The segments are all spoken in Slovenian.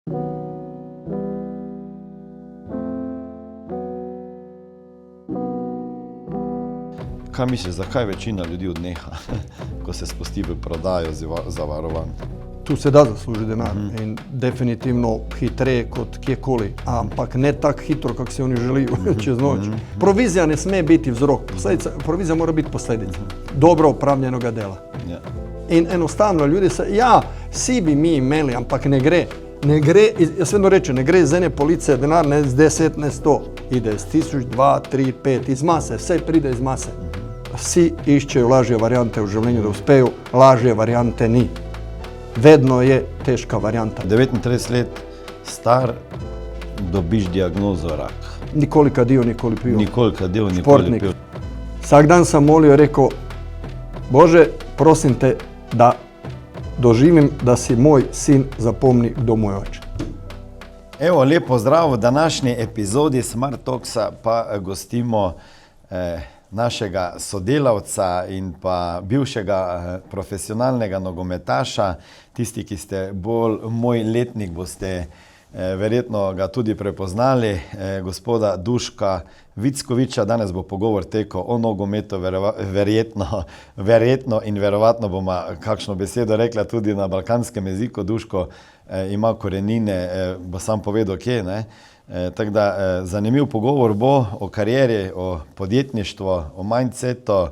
Kaj misliš, zakaj večina ljudi odneha, ko se spusti v prodajo zavarovanj? Tu se da zaslužiti denar in definitivno hitreje kot kjerkoli, ampak ne tako hitro, kako si oni želijo čez noč. Provizija ne sme biti vzrok, provizija mora biti posledica dobro opravljenega dela. In enostavno ljudi se, vsi bi mi imeli, ampak ne gre. Ne gre, jaz vedno rečem, ne gre iz ene police denar, ne z 10, ne 100. Ide z 1000, 2, 3, 5, iz mase, vse pride iz mase. Vsi iščejo lažje varijante v življenju, da uspejo, lažje varijante ni. Vedno je težka varijanta. 39 let star, dobiš diagnozo rak. Nikoli kadil, nikoli pil. Nikoli kadil, nikoli Športnik. pil. Vsak dan sem molil in rekel, Bože, prosim te, da doživim, da si moj sin zapomni, kdo moj oče. Evo, lep pozdrav v današnji epizodi Smart Talksa pa gostimo našega sodelavca in pa bivšega profesionalnega nogometaša. Tisti, ki ste bolj moj letnik, boste verjetno ga tudi prepoznali, gospoda Duška Vickoviča. Danes bo pogovor tekel o nogometu, verjetno in verovatno bomo kakšno besedo rekla tudi na balkanskem jeziku. Duško ima korenine, bo sam povedal, kje, ne? Tako da zanimiv pogovor bo o karieri, o podjetništvu, o mindsetu, o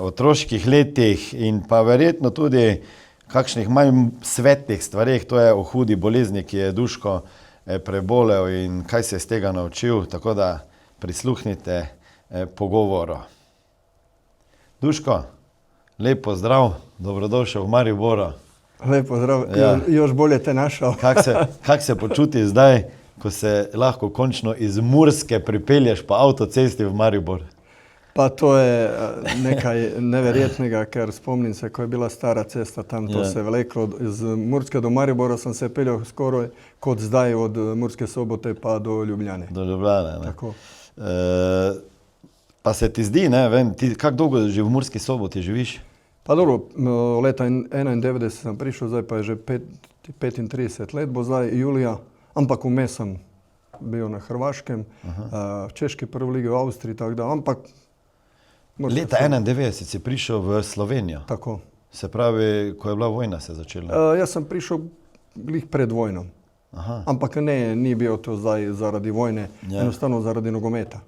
otroških letih in pa verjetno tudi kakšnih manj svetlih stvareh, to je o hudi bolezni, ki je Duško prebolel in kaj se je iz tega naučil, tako da prisluhnite pogovoru. Duško, lep pozdrav, dobrodošel v Mariboru. Lep pozdrav, još bolje te našel. Kak se počuti zdaj, ko se lahko končno iz Murske pripelješ po avtocesti v Maribor? Pa to je nekaj neverjetnega, ker spomnim se, ko je bila stara cesta tam, to se je vleklo. Iz Murske do Maribora sem se peljal skoraj kot zdaj od Murske Sobote pa do Ljubljane. Do Ljubljane, ne? Tako. Pa se ti zdi, ne vem, kako dolgo že v Murski Soboti živiš? Pa dobro, leta 91 sem prišel, zdaj pa je že 35 let, bo zdaj julija, ampak vmes sem bil na Hrvaškem, v Češki prvi ligi, v Avstriji, tako da, ampak... Leta 91 si prišel v Slovenijo. Tako. Se pravi, ko je bila vojna se začela? Jaz sem prišel glih pred vojno. Ampak ne, ni bil to zdaj zaradi vojne, enostavno zaradi nogometa.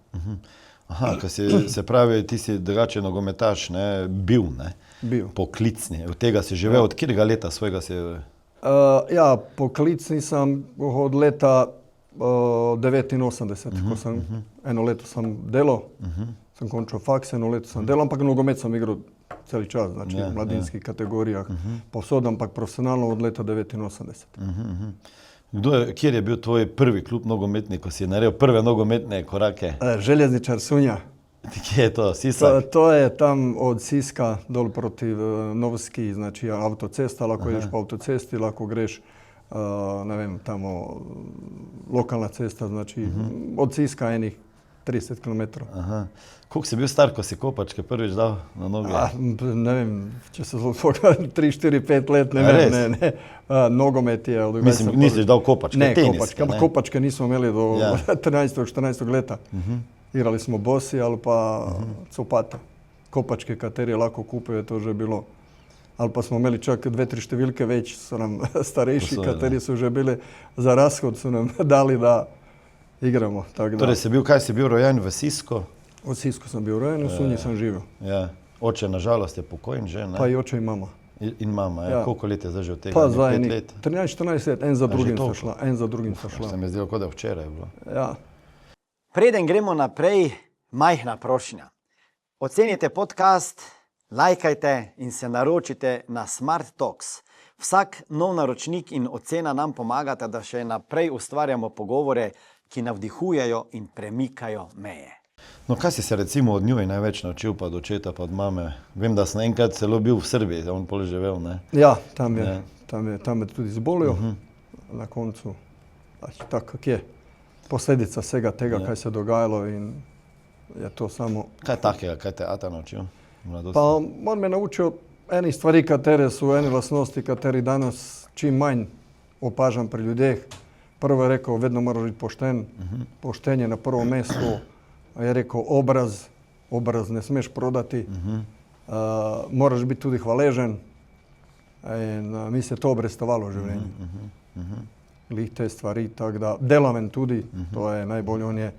Se pravi, ti si drugače nogometaš, ne, bil, ne? Bil. Poklicni. Od tega si živel, od katerega leta svojega si... Poklicni sem od leta 89, ko sem eno leto sem delal. Sem končal faks, eno leto sem delal, ampak nogomet sem igral celi čas, znači v mladinskih kategorijah, povsod, ampak profesionalno od leta 89. Kjer je bil tvoj prvi klub nogometni, ko si naredil prve nogometne korake? Željezničar Sunja. Kje je to? Sisak? To je tam od Siska dol proti Novski, znači avtocesta, lahko ideš po avtocesti, lahko greš, ne vem, tamo lokalna cesta, znači od Siska enih 30 km. Koliko si bil star, ko si kopačke prvič dal na noge? Ne vem, če se zelo 3, 4, 5 let, ne vem, ne. Nogomet je... Mislim, nisi dal kopačke, teniske, ne? Kopačke nismo imeli do 13. 14. leta. Igrali smo bosi ali pa copate. Kopačke, kateri lahko kupijo, to že bilo. Ali pa smo imeli čak 2-3 številke več, so nam starejši, kateri so že bili za razhod, so nam dali da igramo. Torej, kaj si bil rojen v Sisku? V Sisku sem bil rojen, v Sunji sem živel. Oče, nažalost, je pokojen že, ne? Pa i oče i mama. In mama, koliko let je zdaj že od tega? Pa zdaj 13-14 let, en za drugim so šla. Se mi je zdelo, kot da včeraj je bilo. Ja. Preden gremo naprej, majhna prošnja. Ocenite podcast, lajkajte in se naročite na Smart Talks. Vsak nov naročnik in ocena nam pomagata, da še naprej ustvarjamo pogovore, ki navdihujejo in premikajo meje. No, kaj si se recimo od njuj največ naučil, pa od očeta, pa od mame? Vem, da sem enkrat celo bil v Srbiji, on pol živel, ne? Ja, tam je tudi zbolil na koncu. Tako kak je. Posledica vsega tega, kaj se je dogajalo in je to samo... Kaj takega, kaj te ata naučil? Pa on me naučil eni stvari, katere so eni lastnosti, kateri danes čim manj opažam pri ljudeh. Prvo je rekao, vedno moraš biti pošten, poštenje na prvo mesto. Je rekao, obraz ne smeš prodati, moraš biti tudi hvaležen. In mi se to obrestovalo v življenju. Glih te stvari, tako da delaven tudi, to je najbolje.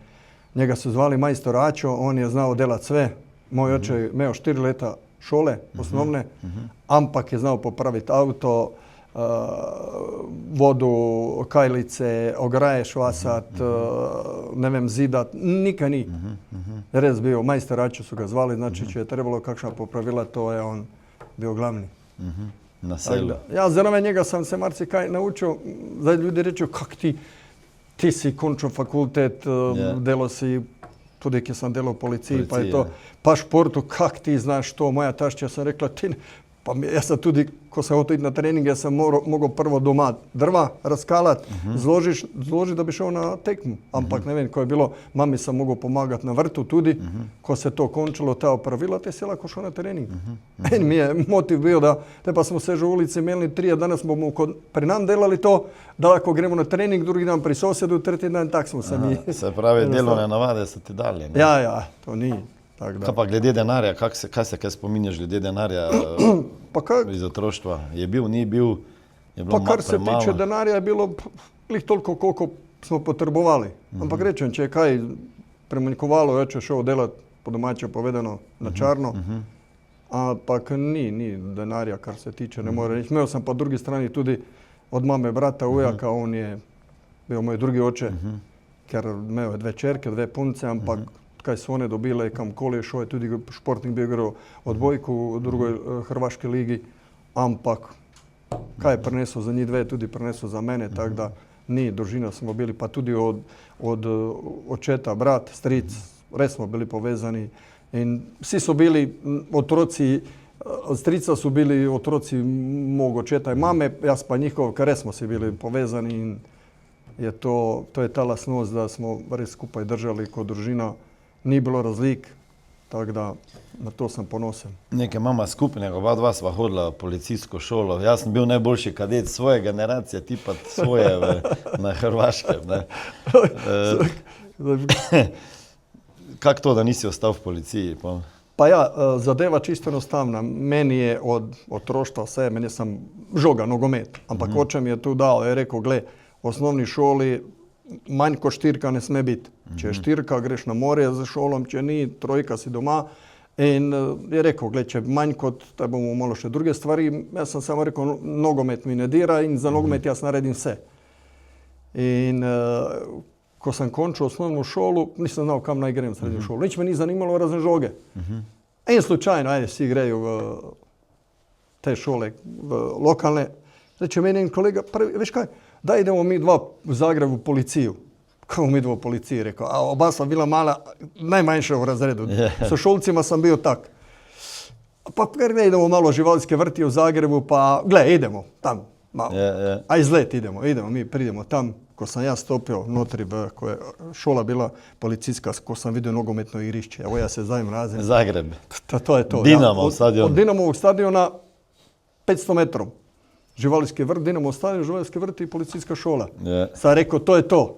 Njega su zvali majstor Ačo, on je znao delati sve. Moj oče je imao 4 leta šole osnovne, ampak je znao popraviti auto, vodu, kajlice, ograje švasat, ne vem, zidat, nikaj ni. Res bio, majstor Ačo su ga zvali, znači če je trebalo kakšna popravila, to je on bio glavni. Na selu. Ja, zraven njega sam se marsikaj naučio. Zdaj ljudi reču, kak ti si končio fakultet, delo si, tudi kje sam delao u policiji, pa je to, pa športu, kak ti znaš to? Moja tašća sam rekla, pa ja sam tudi, ko sam oto iti na trening, ja sam mogao prvo doma drva raskalat, zložit da bi šao na tekmu. Ampak ne vem, ko je bilo, mami sam mogao pomagati na vrtu tudi, ko se to končilo, ta opravila, te si lako šao na trening. Meni mi je motiv bio da, te pa smo sežu u ulici imeli 3, a danas smo pri nam delali to, da ako gremo na trening, drugi dan pri sosedu, tretji dan, tak smo se mi. Se pravi, delovne navade so ti dali. Ne? Ja, to ni. Kaj pa glede denarja, kaj se kaj spominjaš glede denarja iz otroštva? Je bil, ni bil, je bilo pa kar se tiče denarja je bilo plih toliko koliko smo potrebovali. Ampak rečem, če je kaj premanjkovalo, ja ću šao delat po domače povedano na čarno. Ampak ni denarja kar se tiče, ne mora reći. Imao sam po drugi strani tudi od mame brata ujaka, on je bio moj drugi oče, ker imao je 2 čerke, 2 punce, ampak kaj su one dobile, kamkoli je šao je tudi športnik bio igrao odbojku u drugoj Hrvaške ligi, ampak kaj je prenesao za njih 2, tudi prenesao za mene, tako da ni, družina smo bili, pa tudi od očeta, brat, stric, res smo bili povezani. In svi su bili otroci, od strica su bili otroci mog očeta i mame, jas pa njihov, kar res smo si bili povezani. In je to je ta lasnost da smo res skupaj držali kot družina. Ni bilo razlik, tako da na to sam ponosen. Nekaj mama skupnega, oba dva sva hodila v policijsko šolo. Jaz sem bil najboljši kadet svoje generacije, ti pa svoje na Hrvaškem. Kako to, da nisi ostal v policiji? Pa ja, zadeva čisto enostavna. Meni je od otroštva vse, meni sam žoga, nogomet. Ampak oče mi je tu dao, je rekao, gle, v osnovni šoli manj kot 4 ne sme biti. Če je 4, greš na morje za šolom, če ni, 3 si doma. In je rekao, gle, če manj kot, taj bomo malo še druge stvari. Ja sam samo rekao, nogomet mi ne dira in za nogomet jaz naredim vse. In ko sam končio osnovnu šolu, nisam znao kam naj grem srednju šolu. Nič me ni zanimalo razen žoge. In slučajno, ajde, svi greju v te šole lokalne. Reče meni kolega, veš kaj, da idemo mi 2 v Zagrebu u policiju. Kao mi 2 u policiji, rekao. A oba sam bila mala, najmanjša u razredu. Sa šolcima sam bio tak. Pa ne idemo malo živalske vrti u Zagrebu, pa gle, idemo tamo. A izlet idemo, mi pridemo tam. Ko sam ja stopio notri, ko je šola bila policijska, ko sam vidio nogometno igrišće. Evo ja se zajem razim. Zagreb. To je to. Dinamo stadion. Od Dinamovog stadiona 500 metrom. Živalski vrt, Dinamo stadion, Živalski vrt i policijska šola. Sad rekao, to je to.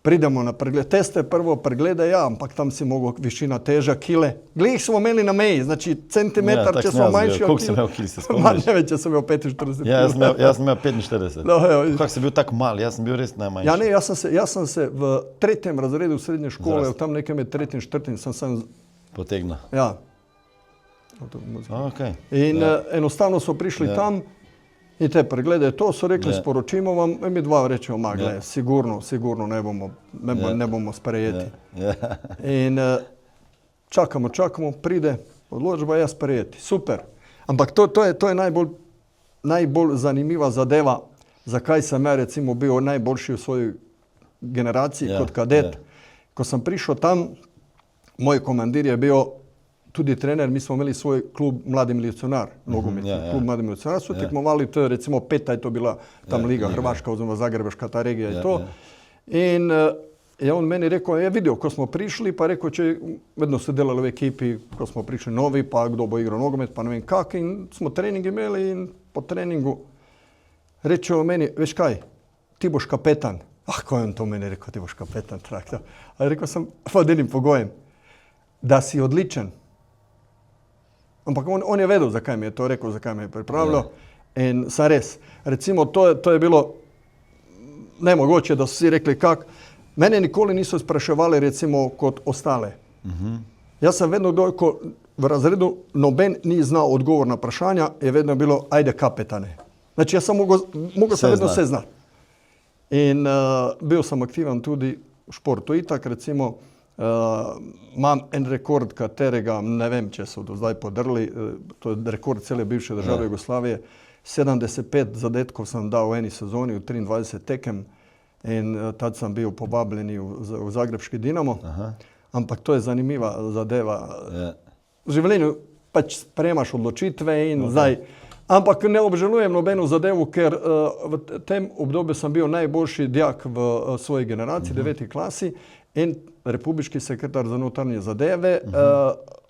Pridemo na pregled. Teste prvo pregleda ja, ampak tam si mogo višina teža, kile. Glih smo imeli na meji, znači centimetar će smo manjši. Koliko si imel kil, se spomniš? Ma ne već, ja sam imel 45. Jaz sem imel 45. Kako si bil tak mal, jaz sem bil res najmanjši. Ja ne, ja sam se v 3. razredu srednje škole, tam nekem je 3. 4. sam potegnil. Ja. Okay. In enostavno smo prišli tam i te preglede, to su rekli, sporočimo vam, i mi 2 rečemo, ma gle, sigurno ne bomo sprejeti. In čakamo, pride odločba, ja sprejeti. Super. Ampak to je najbolj zanimiva zadeva, zakaj sam ja recimo bio najboljši u svojoj generaciji kot kadet. Ko sam prišao tam, moj komandir je bio tudi trener, mi smo imeli svoj klub Mladi milicionar, nogometni klub Mladi milicionar, su tekmovali, to je recimo 5. je to bila tam liga Hrvaška, oziroma Zagrebaška, ta regija je to. In je on meni rekao, je vidio ko smo prišli, pa rekao će, vedno se delali u ekipi, ko smo prišli novi, pa kdo bo igrao nogomet, pa ne vem kak, in smo trening imeli in po treningu rečeo meni, veš kaj, ti boš kapetan. Ko je on to meni rekao, ti boš kapetan traktor. Ali rekao sam, pod enim pogojem, da si odličen. Ampak on je vedel, zakaj mi je to rekel, zakaj me je pripravljal. In sam res, recimo, to je bilo nemogoče, da so si rekli kak. Mene nikoli niso spraševali, recimo, kot ostale. Jaz sem vedno, ko v razredu noben ni znal odgovor na vprašanja, je vedno bilo, ajde kapetane. Znači, jaz sem mogel sem vedno vse znati. In bil sem aktiven tudi v športu. Itak, recimo, imam en rekord, katerega ne vem, če so do zdaj podrli, to je rekord cele bivše države Jugoslavije. 75 zadetkov sem dal v eni sezoni, v 23 tekem, in tad sem bil povabljen v zagrebški Dinamo. Ampak to je zanimiva zadeva. V življenju pač sprejemaš odločitve in zdaj. Ampak ne obžalujem nobeno zadevo, ker v tem obdobju sem bil najboljši dijak v svoji generaciji, 9. klasi, in republiški sekretar za notranje zadeve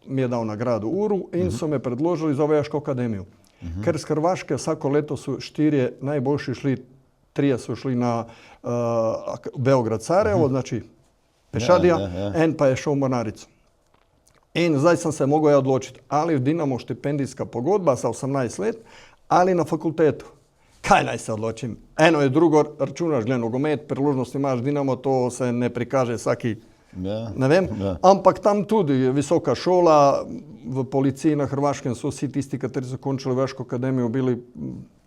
mi je dal nagrado Uru in so me predložili za vojaško akademijo. Ker z Hrvaške vsako leto so 4 najboljši šli, 3 so šli na Beograd-Sarajevo, znači pešadija, en pa je šel v Mornarico. In zdaj sem se mogel odločiti, ali v Dinamo štipendijska pogodba za 18 let, ali na fakultetu. Kaj naj se odločim? Eno je drugo, računaš, gled nogomet, priložnost imaš Dinamo, to se ne prikaže vsaki, ne vem. Ampak tam tudi visoka šola, v policiji na Hrvaškem so vsi tisti, kateri so končili vojaško akademijo, bili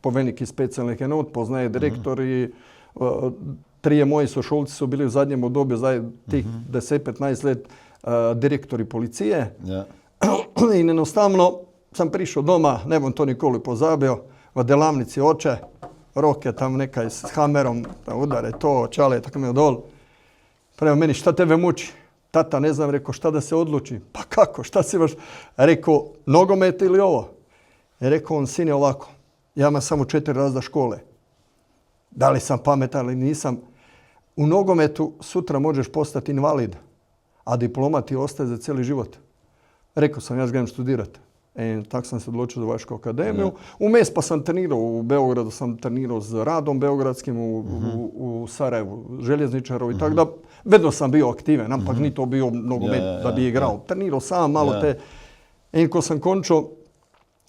poveljniki specijalnih enot, poznaje direktori, 3 moji sošolci so bili v zadnjem obdobju, zdaj tih 10-15 let, direktori policije. In enostavno sem prišel doma, ne bom to nikoli pozabil, v delavnici oče, roke tam nekaj s hamerom, udare to, čale, tako me dol. Prema meni, šta tebe muči? Tata, ne znam, rekao, šta da se odluči? Pa kako, šta si baš? Rekao, nogomet ili ovo? Je rekao on, sine, ovako, ja imam samo 4 razda škole. Da li sam pametan ili nisam? U nogometu sutra možeš postati invalid, a diploma ti ostaje za cijeli život. Rekao sam, ja želim studirati. Tako sam se odločio za vojašku akademiju. U mes pa sam trenirao, u Beogradu sam trenirao s Radom Beogradskim, u Sarajevu željezničaru i tako da. Vedno sam bio aktiven, ampak ni to bio nogomet da bi igrao. Trenirao sam malo te. I ko sam končao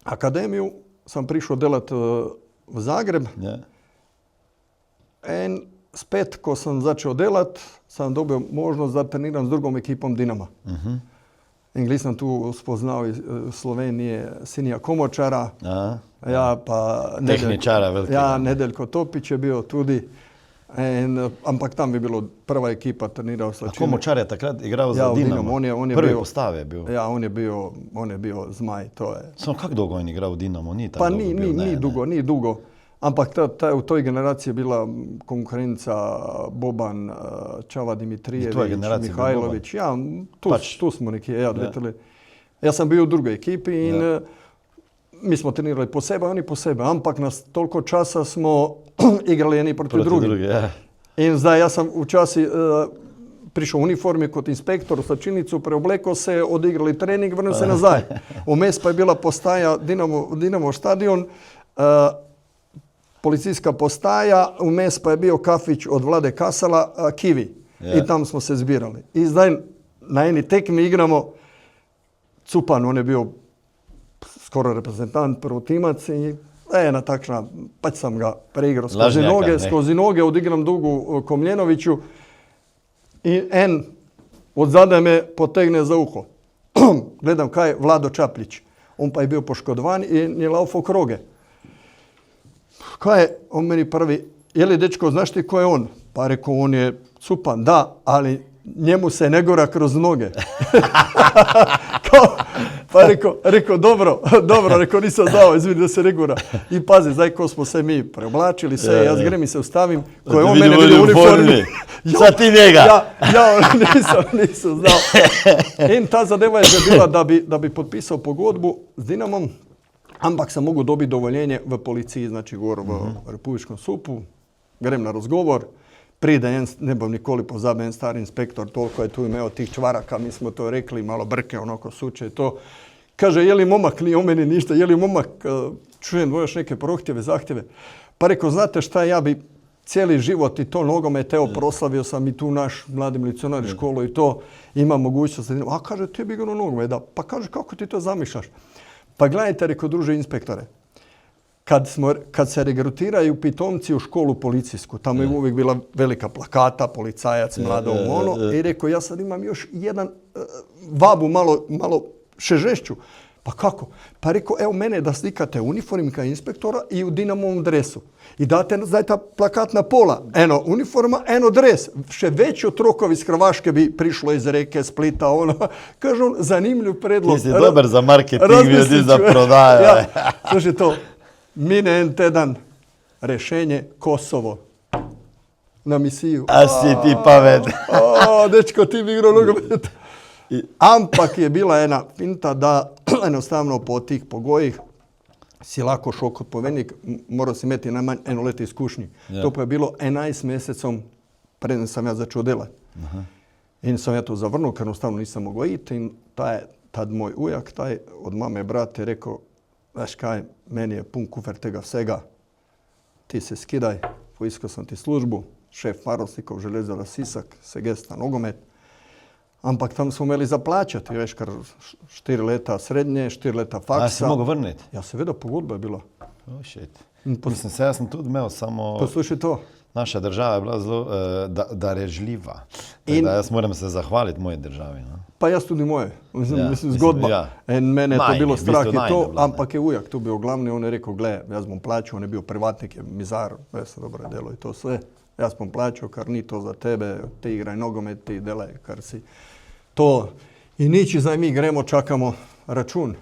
akademiju, sam prišao delat v Zagreb. Spet, ko sam začeo delat, sam dobio možnost da treniram s drugom ekipom Dinama. Englis sam tu spoznao iz Slovenije Sinija Komočara. Ja, pa tehničara velikega. Ja, Nedeljko Topić je bio tudi. Ampak tam bi bilo prva ekipa trenirao sa Čime. A Komočar je takrat igral za Dinamo? On je prvi bio, postave je bil. Ja, on je bio zmaj. To je. Samo kako dolgo on igral v Dinamo? Pa ni dugo. Ampak u toj generaciji je bila konkurenca Boban, Čava Dimitrijević, Mihajlović. Ja, tu smo neki, ja sam bio u drugoj ekipi i mi smo trenirali po sebe, oni po sebe. Ampak nas toliko časa smo igrali jedni protiv drugih. I zdaj ja sam u časi prišao u uniformi kod inspektora sa činicu, preoblekao se, odigrali trening, vrnuo se nazaj. U mes pa je bila postaja Dinamo stadion, policijska postaja, u mes pa je bio kafić od Vlade Kasala, Kivi. I tam smo se zbirali. I zdaj na jedni tekmi igramo, Cupan, on je bio skoro reprezentant, prvotimac i na takšna, pač sam ga preigrao skozi noge, odigram dugu Komljenoviću i od zada me potegne za uho. Gledam kaj je Vlado Čaplić. On pa je bio poškodovan i je laufao kroge. Kaj je on meni prvi, je li dečko, znaš ti ko je on? Pa rekao, on je Cupan, da, ali njemu se ne gora kroz noge. Pa rekao, dobro, rekao, nisam znao, izvini da se ne gura. I pazi, zdaj ko smo se mi preoblačili se, ja zgrem i se ustavim, ko je on mene vidio u uniformi. Sad ti njega. Ja, nisam znao. In ta zadeva je bila da bi potpisao pogodbu s Dinamom, ampak sam mogu dobiti dovoljenje v policiji, znači gor v Republičkom SUP-u, grem na razgovor, pride ne bom nikoli pozabil, en stari inspektor, toliko je tu imeo tih čvaraka, mi smo to rekli, malo brke, onako suče i to. Kaže, je li momak, nije o meni ništa, je li momak, čujem dvojaš neke prohtjeve, zahtjeve. Pa rekao, znate šta, ja bi cijeli život i to nogomet, evo proslavio sam i tu naš mladi milicionar školu i to ima mogućnost. A kaže, ti bi igrao nogomet, da. Pa kaže, kako ti to zamišljaš? Pa gledajte, rekao, druže inspektore, kad se regrutiraju pitomci u školu policijsku, tamo je uvijek bila velika plakata, policajac, mlada ono, i rekao, ja sad imam još jedan vabu malo šežešću. Pa kako? Pa rekao, evo mene da slikate u uniformi kao inspektora i u Dinamovom dresu. I date ta plakat na pola. Eno uniforma, eno dres. Še veći od trokovi iz Hrvaške bi prišlo iz Reke, Splita, ono. Kaže on, zanimljiv predlog. Ti si dobar za marketing, ljudi za prodaju. Ja, slušaj to, mine en teden, rešenje Kosovo. Na misiju. A si ti pamet. Dečko, ti bi igrao nogomet. Ampak je bila ena finta da enostavno po tih pogojih si lako šel kot poveljnik, moral si imeti najmanj eno leto izkušnji. To pa je bilo 11 mesecom, preden sam ja začel delati. In sem ja to zavrnil, ker enostavno nisem mogel iti. In tad moj ujak, taj od mame brat je rekel, veš kaj, meni je pun kufer tega vsega, ti se skidaj, poiskal sem ti službu, šef Marosnikov, Železara Sisak, Segesta, nogomet. Ampak tam smo imeli za plačati, veš, kar 4 leta srednje, 4 leta faksa. A si mogel vrniti? Ja, seveda, pogodba je bila. Oh, shit. Mislim, jaz sem tudi imel, samo Poslušaj to. naša država je bila zelo darežljiva. Da jaz moram se zahvaliti moji državi. No? Pa jaz tudi moje. Mislim, zgodba. Ja. In mene je to bilo strah najne in to, bila, ampak je ujak tu bil glavni, on je rekel, gle, jaz bom plačal, on je bil privatnik, je mizar, jaz sem dobro delo i to sve. Jaz bom plačal, kar ni to za tebe, ti igraj nogomet, ti delaj, kar si. To. I niči zdaj mi gremo, čakamo račun.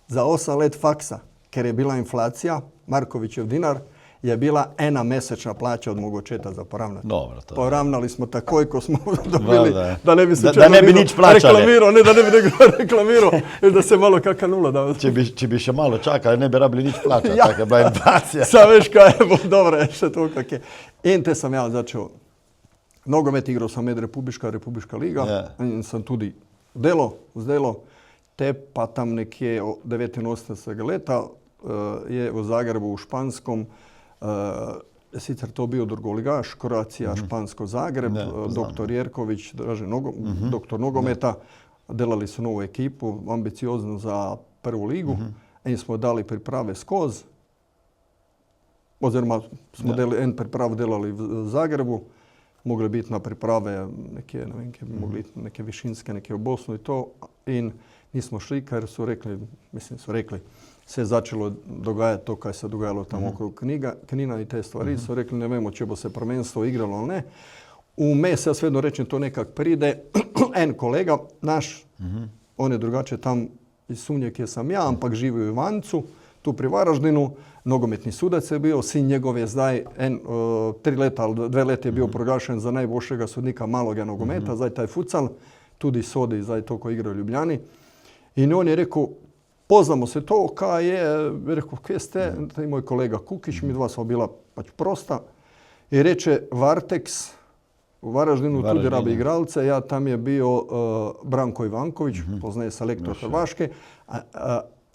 Za 8 let faksa, ker je bila inflacija, Markovićev dinar, je bila 1 mesečna plaća od mog očeta za poravnati. Dobro, to. Poravnali smo takoj ko smo dobili, Da ne bi se da ne bi nič plačali. reklamirao, ne da ne bi reklamirao, ili da se malo kakva nula da. Če bi še malo čakali, ne bi rabili nič plačati, Ja. tako je bila inflacija. Sad veš kaj je, dobro je še to kak je. In te sam ja začel, nogomet igrao sam med Republiška liga, in sam tudi zdelo, te pa tam nekje 89. leta je v Zagrebu v Španskom, sicer to bio drugoligaš, Kroacija, Špansko Zagreb, doktor Jerković, doktor nogometa, delali su novu ekipu, ambicioznu za prvu ligu, in smo dali priprave skoz, oziroma smo en priprav delali v Zagrebu, mogli biti na priprave neke, ne vem, mogli neke višinske, neke v Bosnu i to, in nismo šli, ker su rekli, se je začelo dogajati to, kaj se dogajalo tam okrog Knina i te stvari. Su rekli, ne vemo, če bo se prvenstvo igralo ali ne. Vmes, jaz vedno rečem, to nekak pride. En kolega naš, on je drugače tam iz Sunje, kje sam ja, ampak živi u Ivancu, tu pri Varaždinu. Nogometni sudac je bio, sin njegov je zdaj 3 leta ali 2 leta je bio proglašen za najboljšega sodnika maloga nogometa, zdaj taj futsal, tudi sodi zdaj to ko igra u Ljubljani. I on je rekao, poznamo se to, kaj je, rekao, kje ste, i moj kolega Kukić, mi dva smo bila pač prosta. I reče, Varteks, u Varaždinu, tudi rabi igralce, ja tam je bio Branko Ivanković, poznaje selektor Hrvaške,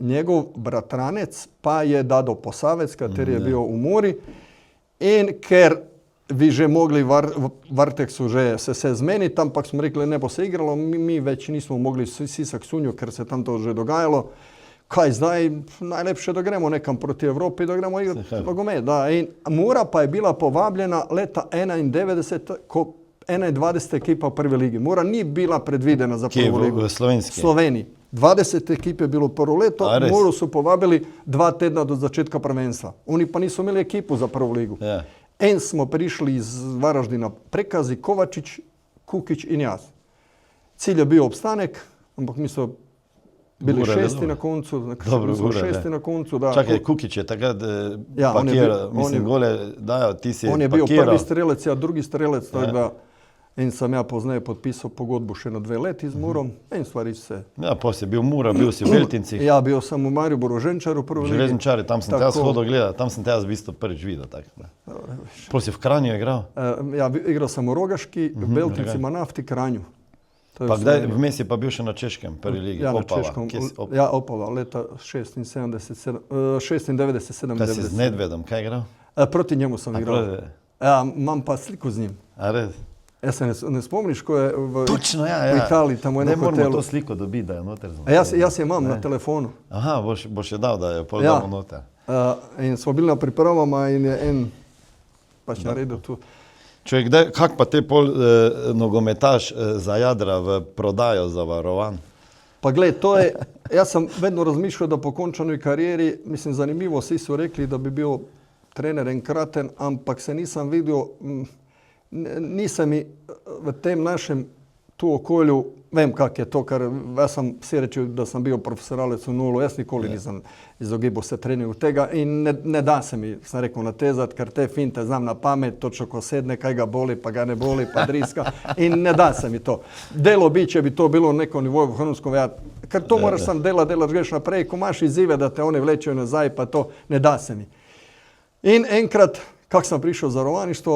njegov bratranec pa je Dado Posavec, kater je bio u Muri, in ker bi že mogli Varteksu že se zmeniti, ampak smo rekli, ne bo se igralo, mi već nismo mogli Sisak Sunju, ker se tam to že dogajalo. Kaj zdaj, najlepše da gremo nekam proti Evropi, da gremo igrati nogomet. Da. In Mura pa je bila povabljena leta 91. ko 21. ekipa u prve ligi. Mura nije bila predvidena za prvu ligu. Sloveniji. 20 ekipe je bilo prvo leto, Muru su povabili 2 tedna do začetka prvenstva. Oni pa nisu imeli ekipu za prvu ligu. En smo prišli iz Varaždina Prekazi, Kovačić, Kukić i jaz. Cilj je bio opstanek, ampak mi smo bili šesti na koncu. Na koncu, da. Čakaj, Kukić je takrat pakiral, mislim, gole dajao, ti si on je pakiral. bio prvi strelec, ja drugi strelec, tako da in sam ja poznaje potpisao pogodbu še na 2 leti z Murom. En stvari se... Ja, poslije bio Mura, bio si u Beltinci. Ja, bio sam u Mariboru, Ženčaru, prvo ligi. Železničari, tam sam te jaz hodil gledati, tam sam te jaz isto prvič videl. Poslije v Kranju igrao? Ja, igrao sam u Rogaški, Beltincima, Nafti, Kranju. Pa kdaj, vmes je pa bil še na Češkem, prvi ligi, ja, Opava. Na Češkom, ja, Opava, leta 96, 97. Kaj si z Nedvedom, kaj igrao? Proti njemu sam igrao. Ja, imam pa sliko z njim. A res? Ja se ne spomniš, ko je v Točno, ja. v Italiji, tam v Ne enem moramo hotelu. to sliko dobiti, da je noter A znotraj. jaz je imam na telefonu. Aha, boš je dal, da je pol Ja. damo noter. In smo bili na pripravama in je en pač naredil tu. Čovjek, kak pa te pol nogometaš zajadra v prodajo zavarovan? Pa gled, jaz sem vedno razmišljal, da po končani karieri, mislim, zanimivo, vsi so rekli, da bi bil trener enkraten, ampak se nisem videl, nisem mi v tem našem tu okolju, vem kak je to, ker jaz sem vsi rečil, da sem bil profesionalec v nulu, jaz nikoli nisem izogibal se treningu tega in ne da se mi, sem rekel, natezati, ker te finte znam na pamet, točno ko sedne, kaj ga boli, pa ga ne boli, pa driska in ne da se mi to. Delo bi, če bi to bilo na nekom nivoju vrhunskom, ker to moraš sam delati, greš naprej, ko imaš izzive, da te oni vlečejo nazaj, pa to ne da se mi. In enkrat, kak sem prišel v zavarovalništvo,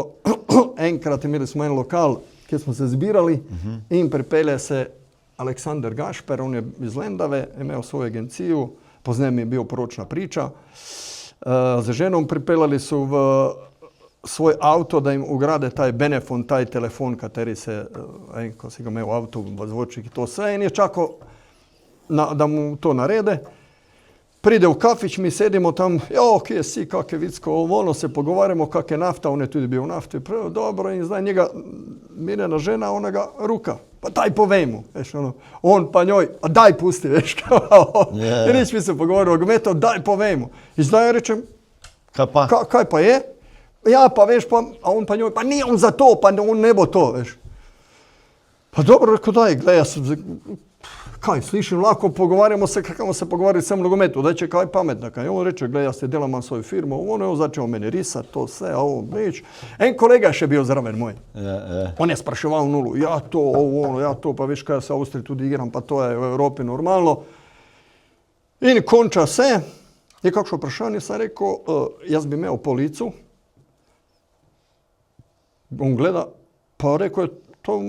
enkrat imeli smo en lokal, kjer smo se zbirali in pripelje se Aleksander Gašper, on je iz Lendave, imel svojo agencijo, pozneje mi je bil poročna priča. Z ženom pripeljali so v svoj avto, da jim ugrade taj Benefon, taj telefon, kateri se, ko si ga imel v avtu, v zvočnik, to vse in je čakal, da mu to narede. Pride v kafič, mi sedimo tam, kje si, kak je vicko, ono se pogovarjamo, kak je nafta, on je tudi bil v nafti, prav dobro in zdaj njega mirjena žena, ona ga ruka, pa daj povej mu, veš, on pa njoj, a daj pusti, veš, in nič mi se pogovarjamo, nogometov, daj povej mu. In zdaj ja rečem, kaj pa je? Ja, pa veš, a on pa njoj, pa ni on za to, pa on ne bo to, veš. Pa dobro, rekel, daj, gledaj, kaj, slišim, lahko pogovarjamo se, kakamo se pogovarjati sam nogometu, daj će kaj pametna, kaj on reče, gledaj, jaz te delam imam svoju firmu, ono je začeo meni risati, to sve, ovo, nič. En kolega je še bio zraven moj. On je spraševal nulu, ja to, ovo, ono, ja to, pa veš kaj, ja se u Austriji tudi igram, pa to je v Evropi normalno. In konča se, je kakšno vprašanje, sam rekel, jaz bi imel policu. On gleda, pa rekel je, to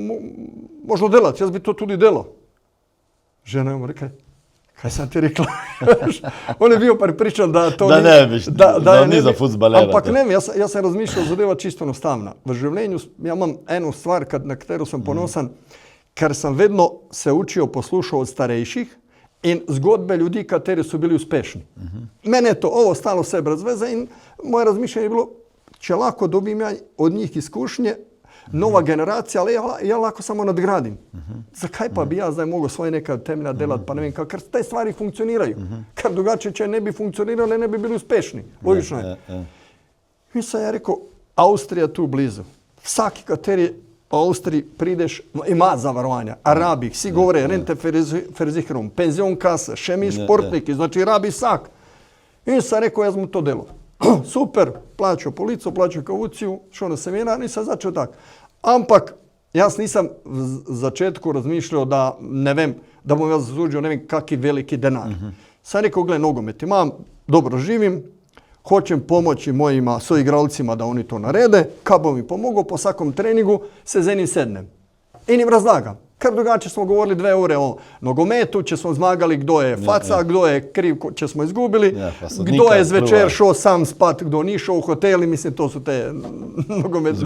možno delati, jaz bi to tudi delal. Žena je mu rekla, kaj sam ti rekla? On je bio prepričan da to da ne biš, da ni za fudbalera. Ampak ne, jaz sem razmišljal, zadeva čisto enostavna. V življenju ja imam eno stvar, na katero sem ponosan, ker sem vedno se učil, poslušal od starejših in zgodbe ljudi, kateri so bili uspešni. Mene je to ovo stalo vse brez veze in moje razmišljanje je bilo, če lahko dobim ja od njih izkušnje, nova generacija, ali ja lahko samo nadgradim. Zakaj pa bi ja zdaj mogel svoje nekaj temelja delati, pa ne vem, ker te stvari funkcioniraju. Ker drugače, če ne bi funkcionirali, ne bi bili uspešni. Logično je. In sam je rekel, Avstrija tu blizu. Vsaki, kateri v Avstriji prideš, ima zavarovanja. Arabi, vsi govore, rente ferzihrom, penzion kasa, še mi športniki, znači rabi vsak. In sam rekel, jaz mu to delo. Super, plačal polico, plačal kauciju, šel na seminar in sam začel tak. Ampak jaz nisam v začetku razmišljal, da ne vem, da bom jaz zaslužil ne vem kaki veliki denar. Sam rekel, gledaj, nogomet imam, dobro živim, hoćem pomoći mojima soigralcima da oni to narede, kad bom mi pomogao po svakom treningu, se z enim sednem. In im razlagam. Ker drugače smo govorili 2 ure o nogometu, če smo zmagali, kdo je faca, kdo je kriv, če smo izgubili, kdo je zvečer šel sam spat, kdo ni šel v hotel, mislim, to su te nogometne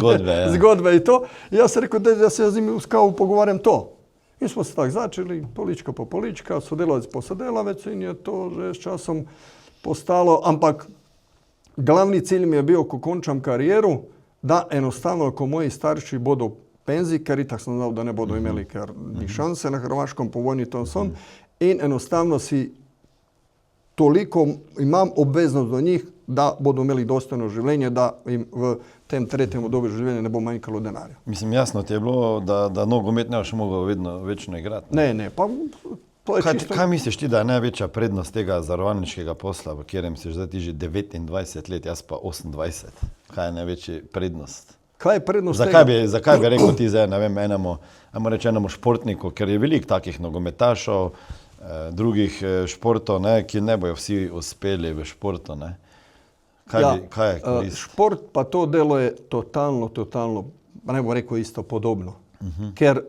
zgodbe i to. I ja sam rekao da se ja z njim uskao pogovarjam to. In smo se tak začeli, polička po polička, sodelavec po sodelavec in je to že s časom postalo, ampak glavni cilj mi je bio, ko končam karijeru, da enostavno, ko moji starši bodo penziji, ker itak sam znao da ne bodo imeli ker ni šanse na Hrvaškom po vojni to son. In enostavno si toliko imam obveznost do njih da bodo imeli dostojno življenje, da jim v tem tretjem obdobju življenja ne bo manjkalo denarja. Mislim, jasno ti je bilo, da nogomet ne boš mogel vedno večno igrati. Ne, pa to je čisto... Kaj misliš ti, da je največja prednost tega zavarovalniškega posla, v katerem si zdaj ti že 29 let, jaz pa 28? Kaj je največja prednost? Kaj je prednost Zakaj bi rekel ti zdaj, ne vem, enemu športniku, ker je veliko takih nogometašov, drugih športov, ki ne bojo vsi uspeli v športu. Kaj je korist? Šport pa to delo je totalno, pa ne bom rekel isto podobno. Ker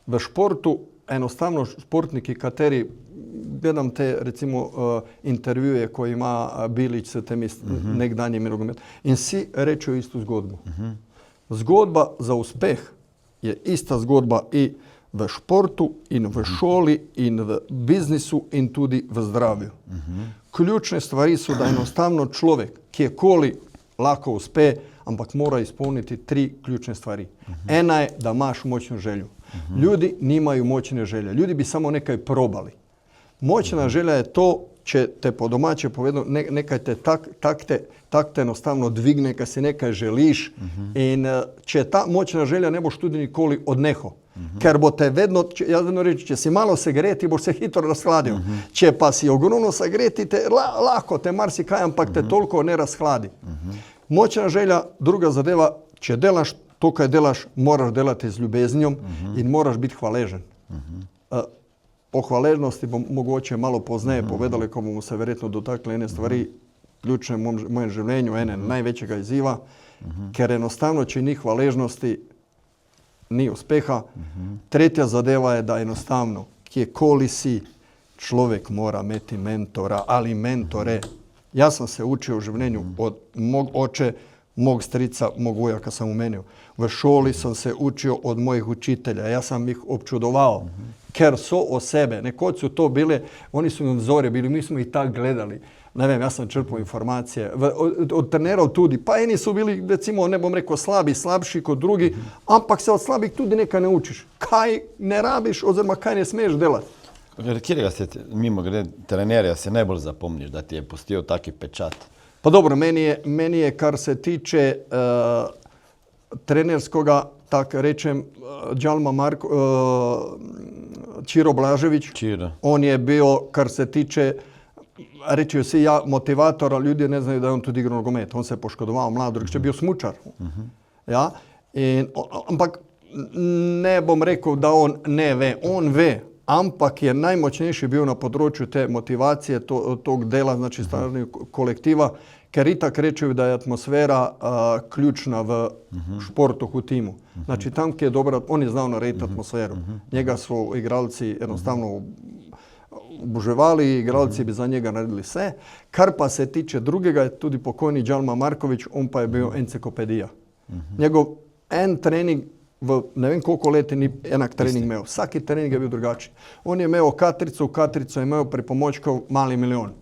v športu enostavno športniki, kateri gledam te recimo intervjuje koje ima Bilić s temi nekdanjimi nogomet. In vsi rečejo isto zgodbo. Zgodba za uspeh je ista zgodba i v športu in v šoli in v biznisu in tudi v zdravju. Ključne stvari so, da enostavno človek, kjerkoli lahko uspe, ampak mora izpolniti 3 ključne stvari. Ena je, da imaš močnu želju. Ljudi nimajo močne želje. Ljudi bi samo nekaj probali. Močna želja je to, če te po domače povedano, nekaj te tak te enostavno dvigne, kad si nekaj želiš. In če ta močna želja ne boš tudi nikoli odnehal. Ker bo te vedno, jaz vedno rečem, če si malo segreti, boš se hitro razhladil. Če pa si ogromno segreti, lahko te marsikaj, ampak te toliko ne razhladi. Močna želja, druga zadeva, če delaš to, kaj delaš, moraš delati z ljubeznjom in moraš biti hvaležen. O hvaležnosti bom mogoče malo pozneje povedali, ko bomo se verjetno dotakli ene stvari ključne v mojem življenju, ene največjega izziva, ker enostavno, če ni hvaležnosti, ni uspeha. Tretja zadeva je, da enostavno, kjerkoli si, človek mora imeti mentora ali mentore. Jaz sam se učio u življenju od mog oče, mog strica, mog ujaka sam umenio. V šoli sam se učio od mojih učitelja. Ja sam ih občudovao. Ker so osebe, nekoć su to bile, oni su nam vzore bili, mi smo ih tak gledali. Ne vem, ja sam črpao informacije. Od trenerov tudi. Pa eni su bili, recimo, ne bom rekao slabši kod drugi, ampak se od slabih tudi nekaj ne učiš. Kaj ne rabiš, oziroma kaj ne smiješ delati. Kjerega se mimo grede trenerja se najbolj zapomniš, da ti je pustil taki pečat? Pa dobro, meni je kar se tiče trenerskoga, tak rečem, Čiro Blažević. Čiro. On je bio, kar se tiče, reći si ja, motivator, ali ljudi ne znaju da je on tudi igrao nogomet. On se poškodovao mlado, je bio smučar. Ja? Ampak ne bom rekao da on ne ve, on ve. Ampak je najmoćnejši bio na področju te motivacije, tog dela, znači stvarnog kolektiva, ker itak rečeju da je atmosfera ključna v športu u timu. Znači tam gdje je dobra, on je znao narediti atmosferu. Njega su igralci jednostavno oboževali, igralci bi za njega naredili sve. Kar pa se tiče drugega, je tudi pokojni Džalma Marković, on pa je bio enciklopedija. Njegov en trening v ne vem koliko leti ni enak trening imel. Vsaki trening je bil drugačiji. On je imel Katrico je imel pripomočkov mali milijon.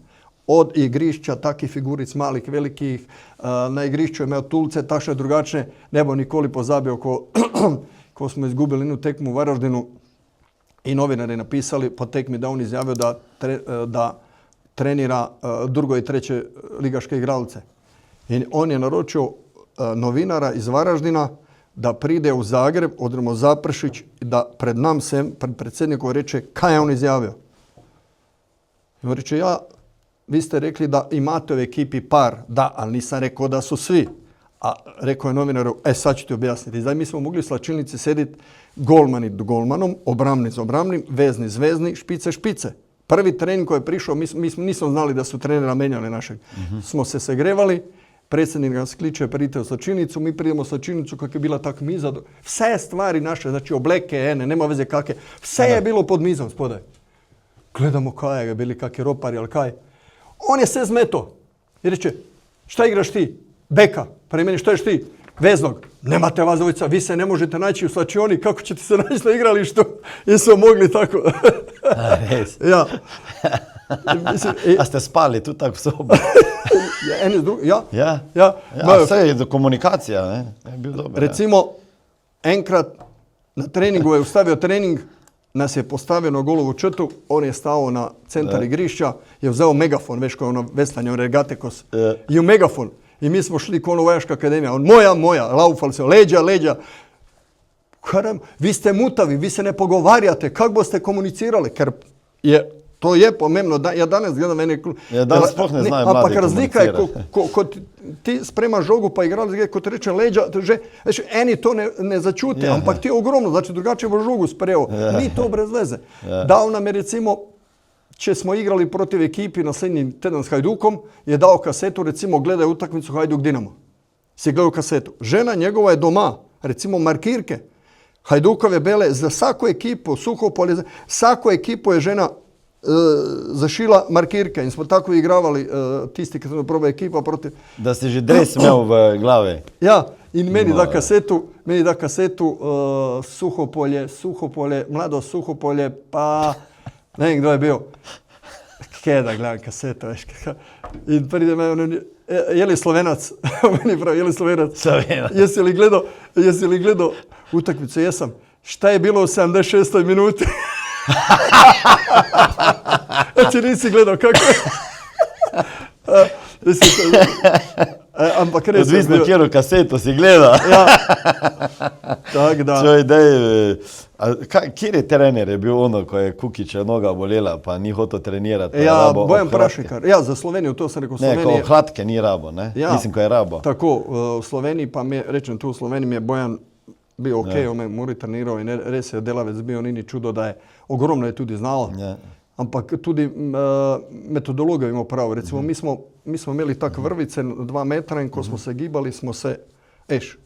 Od igrišča, takih figuric malih, velikih, na igrišču je imel tulce, takšne drugačne. Ne bo nikoli pozabio ko smo izgubili jednu tekmu u Varaždinu i novinari napisali po tekmi da on izjavio da trenira drugo i treće ligaške igralce. I on je naročio novinara iz Varaždina da pride u Zagreb, odnosno Zapršić, da pred nam se, pred predsjednikom reče kaj je on izjavio. I on reče, vi ste rekli da imate u ekipi par, da, ali nisam rekao da su svi. A rekao je novinaru, sad ću ti objasniti. Zdaj mi smo mogli u slačilnici sediti golmani s golmanom, obramni s obramnim, vezni s vezni, špice špice. Prvi trening koji je prišao, mi nismo znali da su trenera menjali našeg. Smo se segrevali, predsjednik nas kliče, pridite u slačilnicu, mi pridemo u slačilnicu kako je bila tak miza. Sve stvari naše, znači obleke, nema veze kakve, sve je bilo pod mizom, spodaj. Gledamo kaj je, bili kakvi ropari, ali kaj. On je sve zmeto. I reče, šta igraš ti? Beka. Pre meni, što ješ ti? Veznog. Nemate vas dvojica, vi se ne možete naći u slačioni, kako ćete se naći na igralištu? I smo mogli tako. Ja. A ste spali tu tako v sobi? Ja. Sve je komunikacija, ne? Je bil dober. Recimo, enkrat na treningu je ustavio trening, nas je postavio na golovu črtu, on je stao na centar igrišća, je vzeo megafon, veš kao ono veslanje, regatekos, i u megafon. I mi smo šli kao vojaška akademija, on moja, laufali se, leđa. Karam, vi ste mutavi, vi se ne pogovarjate, kako boste komunicirali, ker to je pomembno, ja danas gledam mene... Ja danas sploh ne znaju mladi komunicirati. Razlika je, ko ti spremaš žogu pa igrali, ko ti reče leđa, eni to ne začute, ampak ti je ogromno, znači drugačije bo žogu spreo. Ni to brez veze. Dao nam je recimo, če smo igrali protiv ekipi naslednji teden s Hajdukom, je dao kasetu, recimo gledaj utakmicu Hajduk Dinamo. Si gledao kasetu. Žena njegova je doma, recimo markirke. Hajdukove bele za svaku ekipu, Suhopolje, svaku ekipu je žena zašila markirke in smo tako igravali tisti, ki smo probali ekipa proti. Da si že dres imel v glavi. Ja, in meni da kasetu Suhopolje, mlado Suhopolje, pa ne vem, kdo je bil. Kje da gledam kaseto, veš. In pride me, je li Slovenac? Meni pravi, je li Slovenac? Slovenac. Jesi li gledao utakmicu? Jesam. Šta je bilo u 76. minuti? Znači nisi gledao kako je. Ampak res Odvisno, kjero kaseto si gledal. Ja. Tak da. Kjer je trener je bil ono, ko je Kukića noga bolela, pa ni hotel trenirati? Ja, Bojan Prašnikar. Ja, za Sloveniju, to sam rekao. Ne, ko hladke ni rabo, ne? Ja. Mislim, ko je rabo. Tako, v Sloveniji pa rečem tu, v Sloveniji mi je Bojan bio ok, on me mori trenirao in res je delavec bio, ni čudo da je, ogromno je tudi znao. Ja. Ampak tudi metodologija imamo pravo. Recimo, mi smo imeli tak vrvice 2 metra in ko smo se gibali, smo se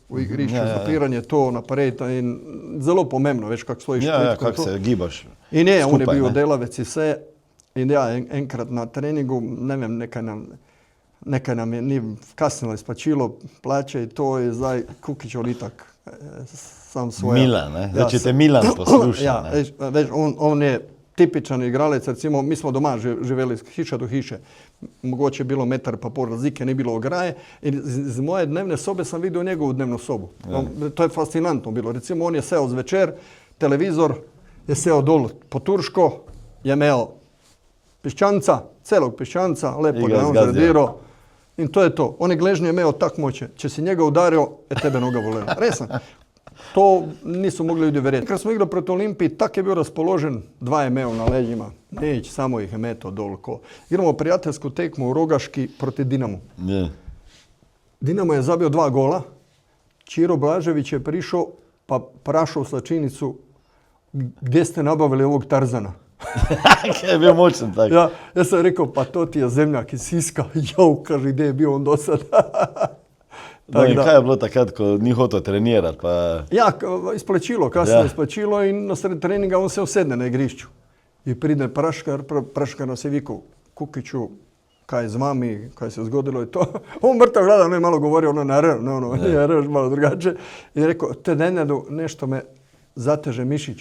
v igrišču, zapiranje to naprej in zelo pomembno, veš, kako stojiš. Ja, kako se gibaš. In je, skupaj, on je bil ne? delavec i vse. In ja, enkrat na treningu, ne vem, nekaj nam je ni kasnilo isplačilo plaće i to je zdaj Kukić on itak sam svoja. Milan, ne? Zdaj, če te Milan posluša, ja, ne? veš, on je tipičan igralec, recimo mi smo doma živeli hiša do hiše, mogoče je bilo metar pa pol razlike, ni bilo ograje in iz moje dnevne sobe sam vidio njegovu dnevnu sobu. To je fascinantno bilo. Recimo on je seo zvečer, televizor je seo dol po Turško, je imel piščanca, celog piščanca, lepo ga je on zredirao. In to je to. On je gležnje imeo tak moće. Če si njega udario, tebe noga bolela. Resno. To nisu mogli ljudi verjeti. Kad smo igrali proti Olimpiji, tak je bio raspoložen, 2 je imeo na leđima. Neć, samo ih je meto dolko. Igramo prijateljsku tekmu u Rogaški proti Dinamu. Yeah. Dinamo je zabio 2 gola. Čiro Blažević je prišao pa prašao slačinicu gdje ste nabavili ovog Tarzana. Kaj je bio moćan tako. Ja sam rekao, pa to ti je zemljak iz Siska. Jau, kaže, gdje je bio on do sada. No in kaj je bilo takrat, ko ni hotel trenirati? Pa... Ja, isplačilo, kasnije isplačilo i na sred treninga on se usedne na igrišću. I pride Praškar nas je vikao, Kukiću, kaj z mami, kaj se zgodilo i to. On mrtav gleda, ne malo govorio, ono na R, malo drugačije. I rekao, te Nenadu, nešto me zateže mišić.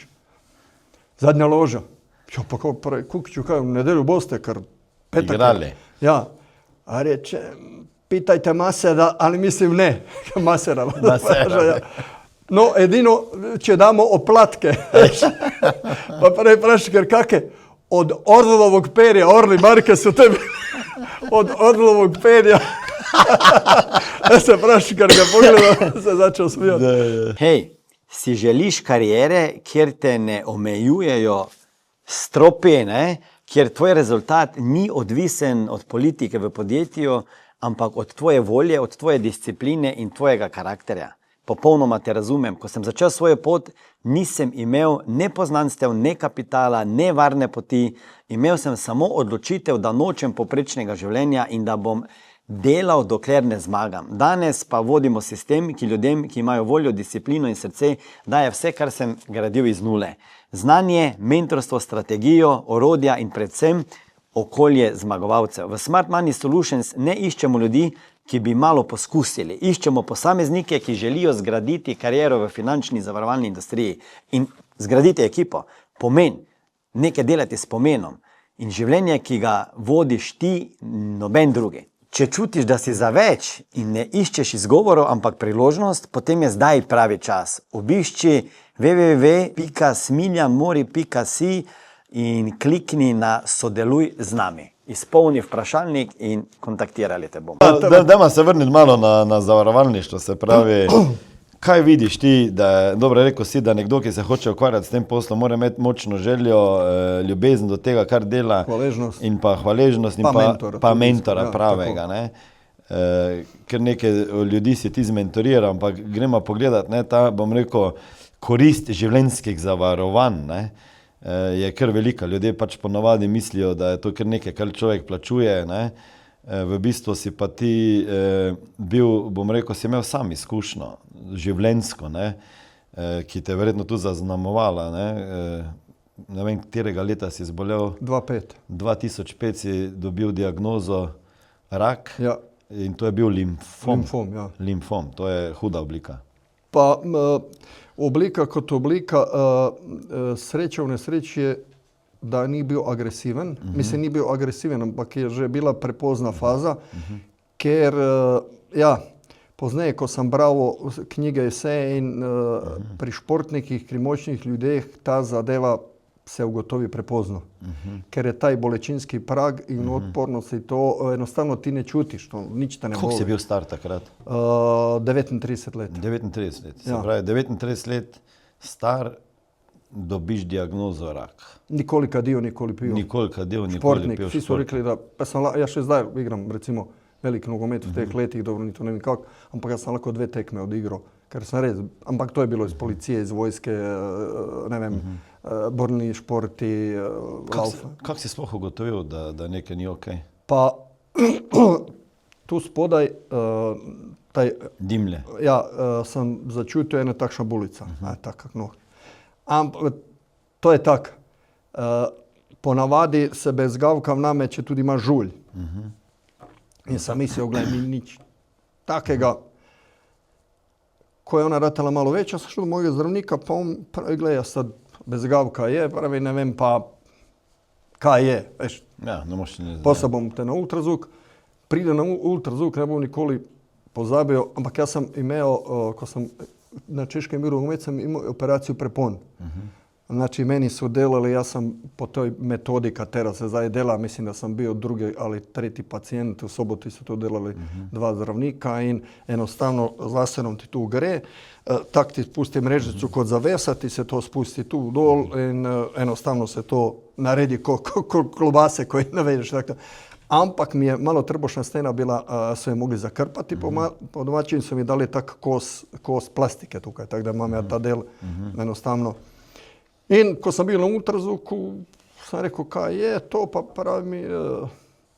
Zadnja loža. Ja, pa kao Kukiću, kaj, u nedelju boste, kar petak. Igrali. Ja. A reče, pitajte Masera, ali mislim ne. Masera. Ja. No, edino će damo oplatke. Pa pravi Prašnikar, kake? Od orlovog perja, orli marke su tebi. Od orlovog perja. Ja se Prašnikar ga pogledao, se začel smijati. Hej, si želiš karijere, kjer te ne omejujejo stropi, ne? Kjer tvoj rezultat ni odvisen od politike v podjetju, ampak od tvoje volje, od tvoje discipline in tvojega karakterja. Popolnoma te razumem. Ko sem začel svojo pot, nisem imel ne poznanstev, ne kapitala, ne varne poti. Imel sem samo odločitev, da nočem poprečnega življenja in da bom delal, dokler ne zmagam. Danes pa vodimo sistem, ki ljudem, ki imajo voljo, disciplino in srce, daje vse, kar sem gradil iz nule. Znanje, mentorstvo, strategijo, orodja in predvsem okolje zmagovalcev. V Smart Money Solutions ne iščemo ljudi, ki bi malo poskusili. Iščemo posameznike, ki želijo zgraditi kariero v finančni zavarovalni industriji in zgraditi ekipo. Pomen, nekaj delati s pomenom in življenje, ki ga vodiš ti, noben drugi. Če čutiš, da si za več in ne iščeš izgovorov, ampak priložnost, potem je zdaj pravi čas. Obišči www.smiljanmori.si in klikni na sodeluj z nami. Izpolni vprašalnik in kontaktirali te bomo. Dajmo se vrniti malo na zavarovalništvo, se pravi, kaj vidiš ti, da, dobro rekel si, da nekdo, ki se hoče ukvarjati s tem poslom, mora imeti močno željo, ljubezen do tega, kar dela. Hvaležnost. In pa hvaležnost in pa mentora pravega. Ne? Ker nekaj ljudi si ti zmentoriral, ampak gremo pogledati, ne, ta, bom rekel, korist življenjskih zavarovanj, ne? Je kar velika. Ljudje pač ponavadi mislijo, da je to kar nekaj, kar človek plačuje, ne? V bistvu si pa ti bil, bom rekel, si imel sam izkušnjo, življenjsko, ne? Ki te je verjetno tudi zaznamovala. Ne? ne vem, katerega leta si zbolel, 2,5. 2005 si dobil diagnozo rak Ja, in to je bil limfom. limfom, ja. Limfom, to je huda oblika. Pa oblika kot oblika, sreča v nesreči je, da ni bil agresiven. Mislim, ni bil agresiven, ampak je že bila prepozna faza, ker pozneje, ko sem bral knjige eseje in pri športnikih, pri močnih ljudeh, ta zadeva se ugotovi prepozno. Ker je taj bolečinski prag in odpornost in to enostavno ti ne čutiš, to nič te ne Koliko si boli. bil star takrat? 39 let. 39 let. Se Ja. pravi, 39 let star dobiš diagnozo rak. Nikoli kadil, nikoli pil. Nikoli kadil, nikoli Športnik, pil vsi so rekli, da jaz še zdaj igram recimo velik nogomet v teh letih, dobro, ni to ne vem kako, ampak jaz sem lahko 2 tekme odigral, ker sem res, ampak to je bilo iz policije, iz vojske, ne vem, borni športi, lauf. Kako si sploh ugotovil, da nekaj ni ok? Pa tu spodaj, Dimlje. sem začutil ena takšna bulica, tak kak noht. Ampak to je tak, ponavadi se bezgavkam nameče tudi ima žulj. In sam mislil, gledaj, ni nič takega. Ko je ona ratala malo večja, sam šel do mojega zdravnika, pa on pravi, gledaj, sad bezgavka je, pravi, ne vem pa kaj je, veš. Ja, ne moš ni. Poslal bom te na ultrazvuk, pride na ultrazvuk, ne bom nikoli pozabil, ampak jaz sem imel, ko sem na Češkem igral nogomet, sem imel operacijo prepon. Znači, meni su delali, ja sam po toj metodi katera se zdaj dela, mislim da sam bio drugi ali treti pacijent, u soboti su to delali 2 zdravnika in enostavno z laserom ti tu gre, tak ti spusti mrežicu kod zavesa, ti se to spusti tu dol in enostavno se to naredi ko klobase koje navedeš. Ampak mi je malo trbušna stena bila, su je mogli zakrpati, po domaćim su mi dali tak kos plastike tukaj, tako da imam ja ta del enostavno. In ko sam bio na ultrazvuku, sam rekao kaj je to, pa pravi mi,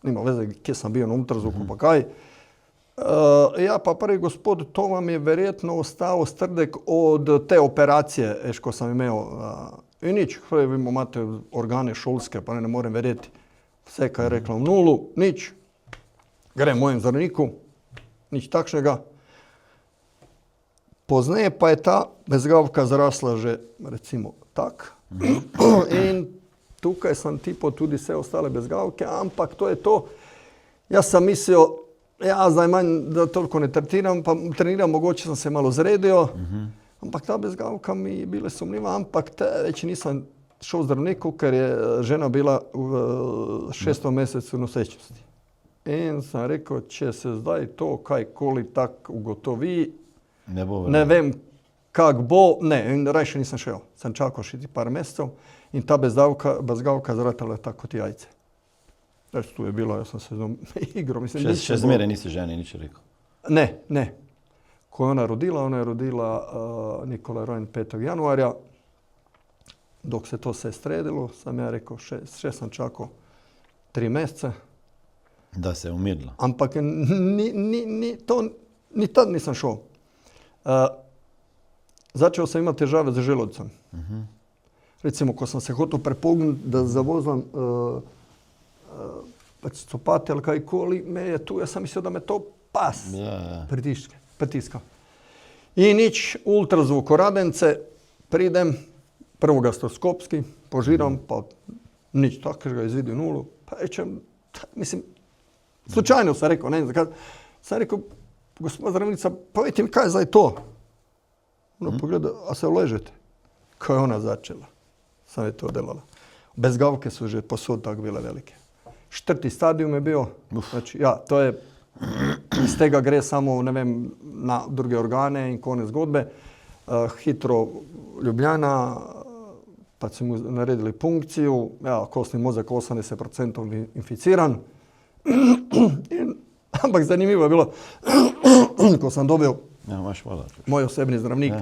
nima veze kje sam bio na ultrazvuku, pa kaj. Ja, pa pravi gospod, to vam je verjetno ostao strdek od te operacije, ko sam imel. I nič, pravi, vi imate organe šolske, pa ne morem verjeti. Vse kaj je rekla v nulu, nič. Grem mojem zdravniku, nič takšnega. Pozneje pa je ta bezgavka zrasla že recimo tak. In tukaj sam tipo tudi vse ostale bezgavke, ampak to je to. Jaz sam mislil, ja zdaj manj, da toliko ne treniram, mogoče sam se malo zredio, ampak ta bezgavka mi je bila sumljiva, ampak već nisam šel zdravniku, ker je žena bila v 6. mesecu nosečnosti. In sam rekel, če se zdaj to kajkoli tak ugotovi, ne vem kak bo, ne, in rajše nisam šel. Sam čakao šiti par mesecev in ta bezgavka zratala tako kot jajce. Znači, tu je bilo, ja sam se igrao. Mislim, še zmeraj nisi ženi nič rekel? Ne. Ko je ona rodila Nikola Rojen 5. januarja. Dok se to sve sredilo, sam ja rekao, še sam čakao 3 meseca. Da se je umirila. Ampak ni tad nisam šel. Začeo sam imati težave za želodcem. Recimo, ko sam se hotel prepognuti da zavozam copate ali kajkoli, me je tu, ja sam mislio da me to pas pritiska. I nič, ultrazvuk radence, pridem, prvo gastroskopski, požiram, pa nič takvega, izvidio nulu. Pa rečem, mislim, slučajno sam rekao, ne znam kada, sam rekao, gospod zdravnica, pa vidite mi kaj je zdaj to? Ona pogleda, a se ležete? Ko je ona začela, sam je to delala. Bezgavke su že posod tako bile velike. 4. stadijum je bio, znači, ja, to je, iz tega gre samo, ne vem, na druge organe in konec zgodbe. Hitro Ljubljana, pa su mu naredili punkciju, ja, kostni mozak 80% inficiran. Ampak zanimljivo je bilo, ko sam dobio moj osebni zdravnik,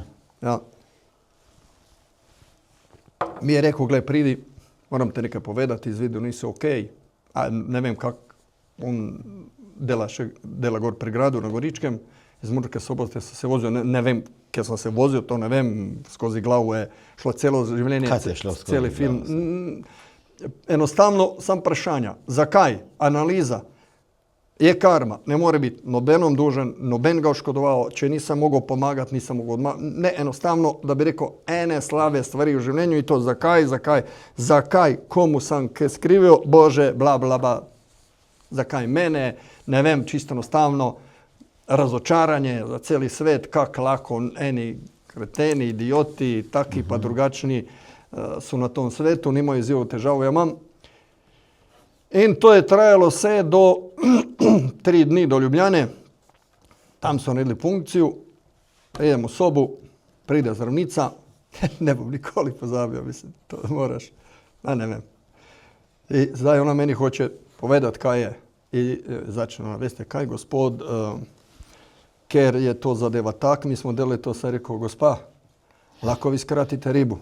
mi je rekao, gle, pridi, moram te nekaj povedati, izvidio nisi okej. A ne vem kak, on dela gor pri gradu na Goričkem, iz Murke Sobote se vozio, ne vem ker sem se vozil, to ne vem, skozi glavo je šlo celo življenje, Kaj ti je šlo skozi celi glavo? film. Enostavno sam vprašanja. Zakaj? Analiza. Je karma, ne more biti nobenom dužen, noben ga oškodovao, če nisem mogel pomagati, nisem mogel ne, enostavno, da bi rekel, ene slave stvari v življenju i to zakaj, komu sam kaj skrivio, Bože, bla, bla, bla, zakaj mene, ne vem, čisto enostavno, razočaranje za cijeli svet, kak lako eni kreteni, idioti, taki pa drugačni su na tom svetu, nimaju izjivu težavu, ja imam. In to je trajalo vse do 3 dni do Ljubljane. Tam so naredili funkciju, idem u sobu, pride zdravnica, ne bom nikoli pozabio, mislim, to moraš, ne vem. I zdaj ona meni hoće povedati kaj je. I začne ona, veste kaj, gospod, ker je to zadeva tak, mi smo delali to, sam rekao, gospa, lako vi skratite ribu.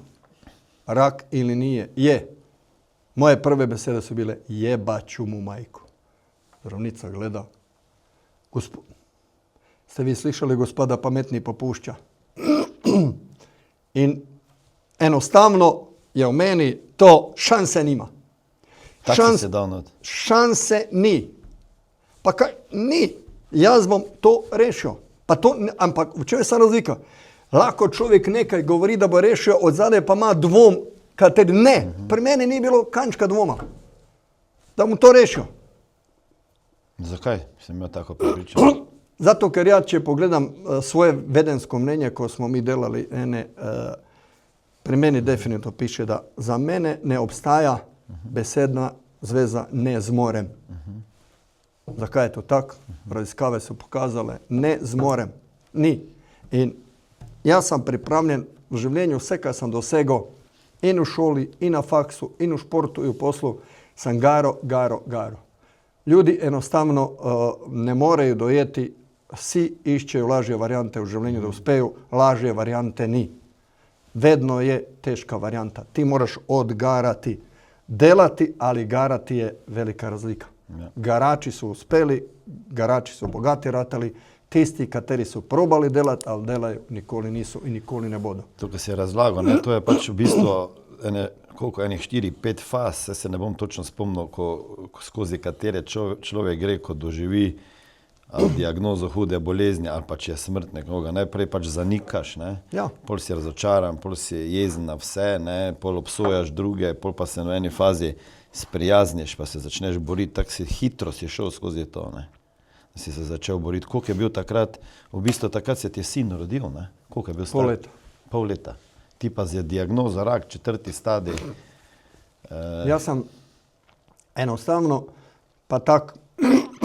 Rak ili nije? Je. Moje prve besede su bile, jebaću mu majku. Zdravnica gleda. Ste vi slišali, gospoda pametni popušća? In enostavno je u meni to šanse nima. Tako si se dal not. Šanse ni. Pa kaj? Ni. Jaz bom to rešil. Pa to, ampak v čem je sam razlika? Lako čovjek nekaj govori, da bo rešio, od zadaj pa ima dvom, kateri ne. Pri meni ni bilo kančka dvoma. Da mu to rešio. Zakaj sem imel tako prepričanje? Zato ker ja, če pogledam svoje vedensko mnenje, ko smo mi delali pri meni definitivno piše, da za mene ne obstaja besedna zveza ne zmorem. Zakaj je to tako? Raziskave su pokazale, ne zmorem. Ni. In jaz sam pripravljen v življenju, vse kaj sam dosegel, in v šoli, in na faksu, in v športu, in v poslu, sam garo. Ljudi enostavno ne moreju dojeti, vsi iščeju lažje varijante u življenju da uspeju, lažje varijante ni. Vedno je teška varijanta. Ti moraš odgarati. Delati, ali garati je velika razlika. Ja. Garači su uspeli, garači su bogati ratali, tisti kateri su probali delati, ali delaju, nikoli nisu i nikoli ne bodo. Tukaj si je razlagal, ne? To je pač v bistvu enih 4-5 faz, se ne bom točno spomnil, skozi katere človek gre, ko doživi diagnozo hude bolezni ali pa če je smrt nekoga. Najprej pač zanikaš, ne? Ja. Pol si razočaran, pol si jezen na vse, ne? Pol obsojaš druge, pol pa se v eni fazi sprijazniš, pa se začneš boriti, tako si hitro si šel skozi to, ne? Si se začel boriti. Koliko je bil takrat, v bistvu takrat se ti je sin rodil, ne? Koliko je bil star? Pol leta. Pol leta. Ti pa z diagnozo rak, 4. stadij. Ja sam enostavno, pa tak,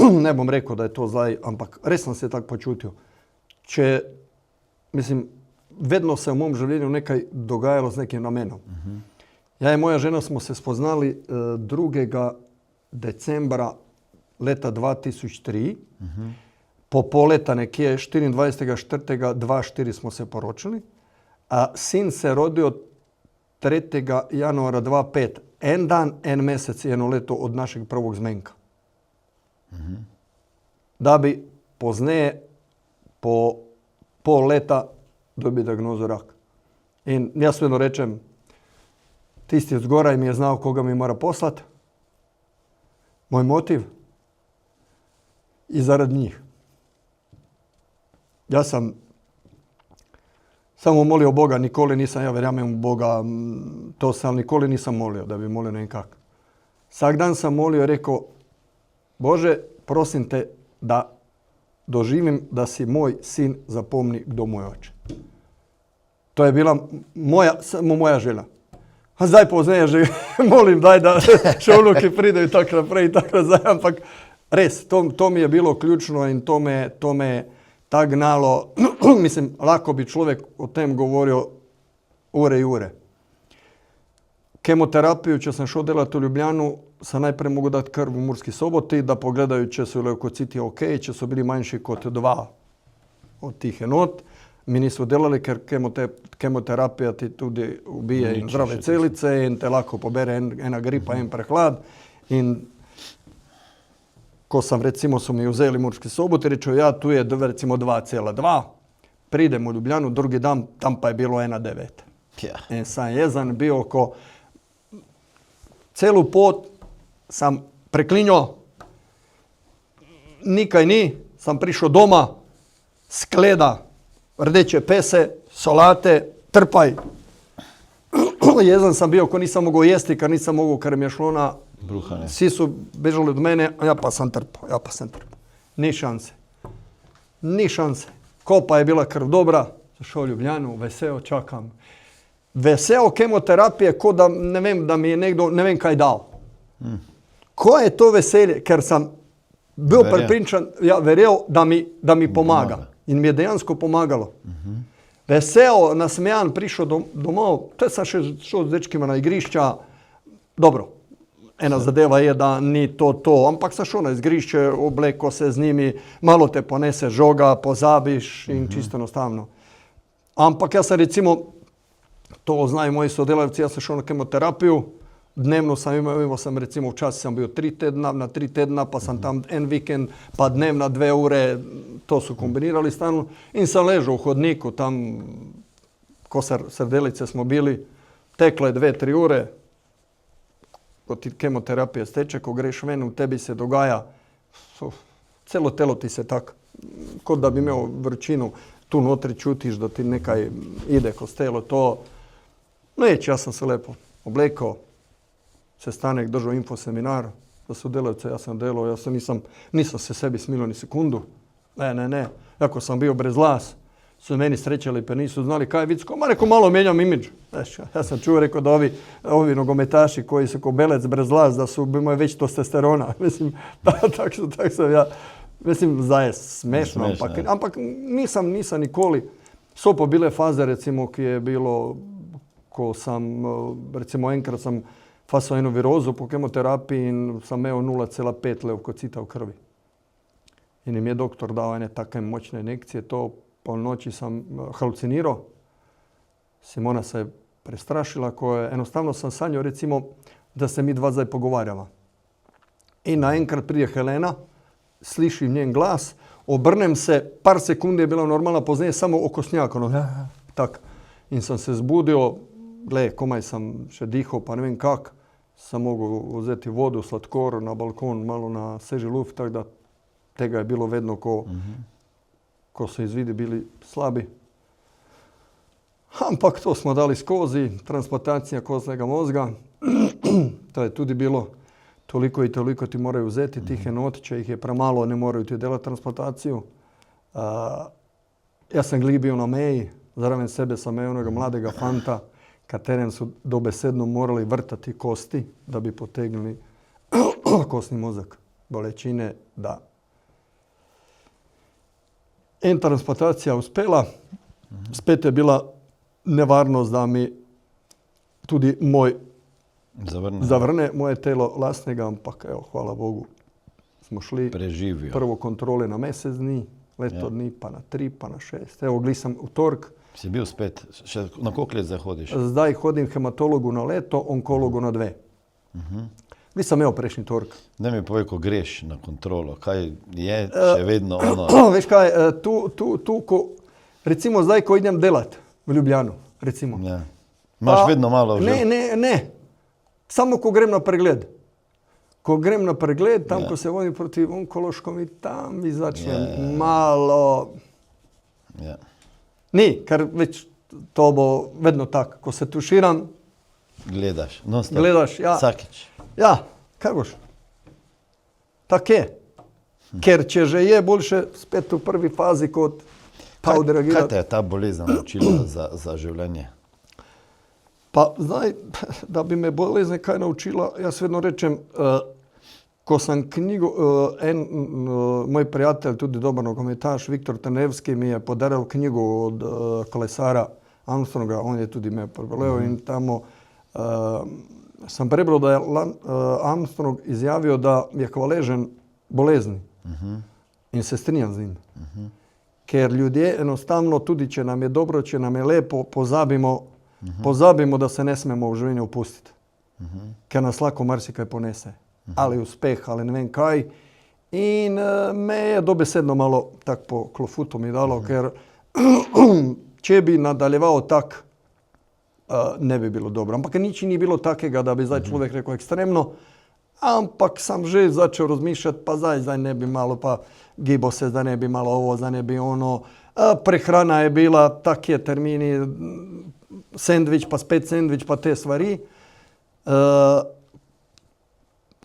ne bom rekel, da je to zdaj, ampak res sem se tako počutil. Mislim, vedno se v mom življenju nekaj dogajalo z nekim namenom. Ja i moja žena smo se spoznali 2. decembra leta 2003. Po poleta nekje 24.4.2004 smo se poročili, a sin se rodio 3. januara 2005. En dan, en mesec, eno leto od našeg prvog zmenka. Da bi pozneje po pol leta dobio diagnozu rak. In ja svejedno rečem, tisti od zgoraj mi je znao koga mi mora poslat. Moj motiv i zarad njih. Ja sam samo molio Boga, nikoli nisam, ja verjamem u Boga, to sam nikoli nisam molio, da bi molio nekak. Svak dan sam molio i rekao, Bože, prosim te da doživim da si moj sin zapomni kdo moj oče. To je bila samo moja želja. A zdaj pozneje že molim daj da še unuki pridejo tako naprej i tako nazaj, ampak res, to mi je bilo ključno in to me tak gnalo. Mislim, lako bi človek o tem govorio ure i ure. Kemoterapiju, če sam šel delati u Ljubljanu, sam najprej mogu dati krv u Murski Soboti, da pogledaju če su leukociti ok, če su bili manjši kot 2 od tih enot. Mi nisu delali, ker kemoterapija ti tudi ubije in zdrave celice in te lako pobere ena gripa, en prehlad. In ko sam recimo su mi uzeli Murski Sobot i rečeo ja tu je recimo 2,2, pridem u Ljubljanu, drugi dan, tam pa je bilo 1,9. Ja. Sam jezan bio ko celu pot sam preklinjao, nikaj ni, sam prišao doma, skleda, rdeće pese, solate, trpaj. Jezan sam bio ko nisam mogao jesti, kad nisam mogao, kad mi je šlo na... Bruhane. Svi su bežali od mene, a ja pa sam trpao. Ni šanse. Kopa je bila krv dobra, zašao u Ljubljanu, veseo čakam. Veseo kemoterapije, ko da ne vem, da mi je nekdo, ne vem kaj dal. Ko je to veselje, ker sem bil prepričan, verjel, da mi pomaga. In mi je dejansko pomagalo. Veseo, nasmejan, prišel domov, te sam še šel z dečkima na igrišča. Dobro, ena zadeva je, da ni to, ampak sam šel na igrišče, obleko se z njimi, malo te ponese žoga, pozabiš in čisto enostavno. Ampak jaz sem recimo, to znajo moji sodelavci, jaz sem šel na kemoterapiju, dnevno sam imao sam recimo včasih sam bio 3 tedna, na 3 tedna, pa sam tam en vikend, pa dnevna 2 ure, to su kombinirali stalno. In sam ležao u hodniku, tam ko srdelice smo bili, tekle 2-3 ure, ko ti kemoterapija steče, ko greš ven, u tebi se dogaja, celo telo ti se tak, kod da bi imao vrčinu, tu notri čutiš da ti nekaj ide kroz telo, to. Neće, ja sam se lepo oblekao, sestanek držao infoseminar za sodelavce, ja sam delao, nisam se sebi smilo ni sekundu. Ne. Ako sam bio brezglas, su meni srećali pa nisu znali kaj je Vicko. Ma rekao, malo mijenjam imidž. Ja sam čuo, rekao da ovi nogometaši koji su ko belec brezglas, da su imaju već testosterona. Mislim, tak sam ja, mislim, zajes smešno. Ampak nisam nikoli. So pa bile faze, recimo, ki je bilo, ko sam, recimo, enkrat sam fasao eno virozu po kemoterapiji in sam imao 0,5 leukocita u krvi. I mi je doktor dao ene takve moćne injekcije, to po noći sam halucinirao. Simona se prestrašila, enostavno sam sanjao, recimo, da se mi dva zdaj pogovarjava. I naenkrat prije Helena, slišim njen glas, obrnem se, par sekundi je bila normalna, poznaje samo okosnjak, tak. In sam se zbudio, komaj sam še dihao, pa ne vem kak. Sam mogao uzeti vodu, sladkor na balkon, malo na sveži luft, tako da tega je bilo vedno ko se izvidi bili slabi. Ampak to smo dali skozi, transplantacija kostnega mozga. To je tudi bilo toliko i toliko ti moraju uzeti tih enot, če ih je premalo, ne moraju ti delati transplantaciju. Ja sam glibio na meji, zraven sebe sam imao onoga mladega fanta, katerem su dobesedno morali vrtati kosti da bi potegnuli kostni mozak. Bolečine, da. En transplantacija uspela, spet je bila nevarnost da mi tudi moj zavrne moje telo lastnega, ampak evo, hvala Bogu, smo šli. Preživio. Prvo kontrole na mesec dni, leto dni, pa na 3, pa na 6. Evo, gli sam u tork. Si bil spet, na koliko let zdaj hodiš? Zdaj hodim hematologu na leto, onkologu na 2. Gli sam evo prejšnji tork. Da mi povej, ko greš na kontrolo, kaj je še vedno ono? Veš kaj, tu ko, recimo zdaj, ko idem delat v Ljubljanu, recimo. Ja. Imaš vedno malo že? Ne. Samo ko grem na pregled. Ko grem na pregled, tam ko se vodim proti onkološkom i tam mi začnem malo... Ja. Ni, ker već to bo vedno tak. Ko se tuširam... Gledaš, non stop. Gledaš, ja. Vsakič. Ja, kaj boš? Tak je. Ker če že je boljše spet v prvi fazi kot pa odreagirati. Kaj te je ta bolezen naučila za življenje? Pa zdaj, da bi me bolezen kaj naučila, jaz vedno rečem, ko sam knjigo, moj prijatelj, tudi dobar nogometaš, Viktor Tanevski, mi je podaril knjigu od kolesara Armstronga, on je tudi me preboleo in tamo sam prebral da je Armstrong izjavio da je hvaležen bolezni in se strinjam z njim. Ker ljudje enostavno tudi, če nam je dobro, če nam je lepo, pozabimo da se ne smemo v življenju opustiti. Ker nas lako marsikaj ponese. Ali uspeh, ali ne vem kaj. In me je dobesedno malo tak po klofutu mi dalo, ker če bi nadaljeval tak, ne bi bilo dobro. Ampak nič ni bilo takega, da bi zdaj človek rekel ekstremno, ampak sam že začel razmišljati, pa zdaj ne bi malo, pa gibo se, zdaj ne bi malo ovo, zdaj ne bi ono. Prehrana je bila, takje termini, sendvič, pa spet sendvič, pa te stvari.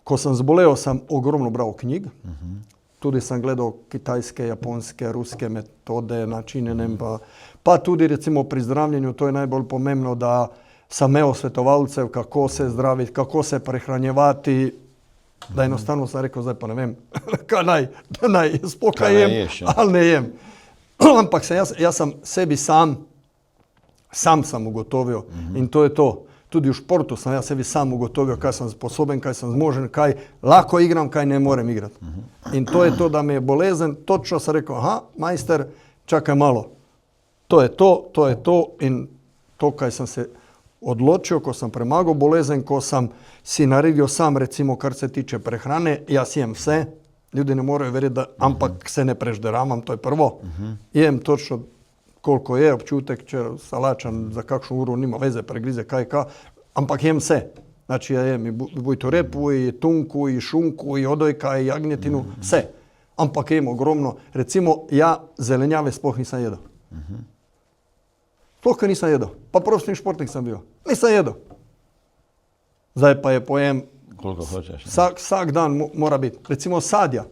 Ko sem zbolel, sem ogromno bral knjig. Tudi sem gledal kitajske, japonske, ruske metode, načine, pa tudi recimo pri zdravljenju, to je najbolj pomembno, da sem imel svetovalcev, kako se zdraviti, kako se prehranjevati, da enostavno sem rekel, zdaj pa ne vem, kaj naj spokaj jem, ali ne jem. Ampak jaz sem sebi sam sem ugotovil in to je to. Tudi v športu sem jaz sebi sam ugotovil, kaj sem sposoben, kaj sem zmožen, kaj lahko igram, kaj ne morem igrati. In to je to, da mi je bolezen, točno sem rekel, majster, čakaj malo. To je to in to, kaj sem se odločil, ko sem premagal bolezen, ko sem si naredil sam, recimo, kar se tiče prehrane, jaz jem vse, ljudi ne morejo verjeti, ampak se ne prežderavam, to je prvo. Jem točno koliko je občutek, če salačan za kakšno uro nima veze, pregrize kaj, ampak jem vse. Znači ja jem i bujtu repu, i tunku, i šunku, i odojka, i jagnjetinu, vse. Ampak jem ogromno. Recimo, ja zelenjave sploh nisam jedao. Sploh nisam jedao. Pa profesionalni športnik sam bio. Nisam jedao. Zdaj pa je pojem. Koliko hočeš. Vsak dan mora biti. Recimo sadja.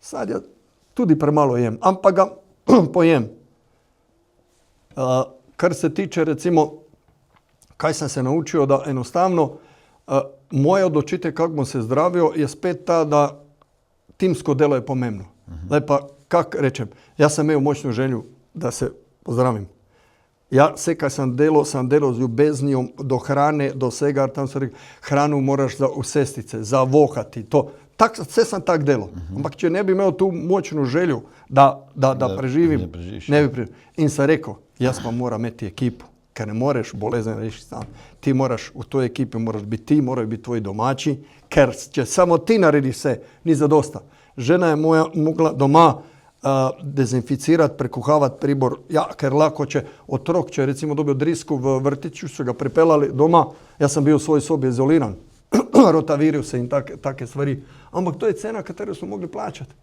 Sadja tudi premalo jem, ampak ga pojem. Kar se tiče recimo, kaj sem se naučio, da enostavno moja odločitev kako bom se zdravio je spet ta, da timsko delo je pomembno. Zdaj pa, kak rečem, jaz sem imel močnu želju da se pozdravim. Ja, vse kaj sem delal z ljubeznjo do hrane, do vsega, tam so rekli, hranu moraš za usestice, zavohati, to. Vse sem tak delal. Ampak če ne bi imel tu močnu želju, da preživim, ne bi preživim. In sem rekel, jaz pa moram imeti ekipu, ker ne moreš bolezen rešiti sam. Ti moraš, v toj ekipi moraš biti ti, morajo biti tvoji domači, ker če samo ti narediš vse, ni zadosta. Žena je moja mogla doma dezinficirati, prekuhavati pribor, ja, ker lahko, če otrok, če recimo dobil drisku v vrtiću, so ga pripeljali doma, jaz sem bil v svoji sobi izoliran, rotaviruse in take stvari. Ampak to je cena, katero smo mogli plačati.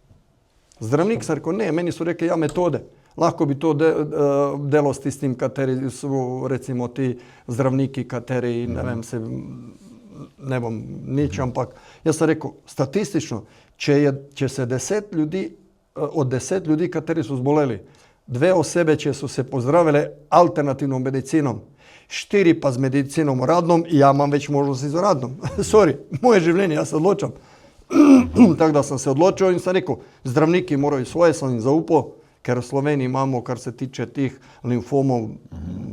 Zdravnik sem rekel, ne, meni so rekli, ja, metode. Lahko bi to delo s tistim, kateri so recimo ti zdravniki, kateri, ne vem, ne bom nič, ampak jaz sem rekel, statistično, če se 10 ljudi, od 10 ljudi, kateri so zboleli, 2 osebe, če so se pozdravile alternativnom medicinom, 4 pa z medicinom radnom, ja imam več možnosti z radnom. Sorry, moje življenje, jaz se odločam. Tako da sem se odločil in sem rekel, zdravniki morajo svoje, sem jim zaupal, ker v Sloveniji imamo, kar se tiče tih limfomov,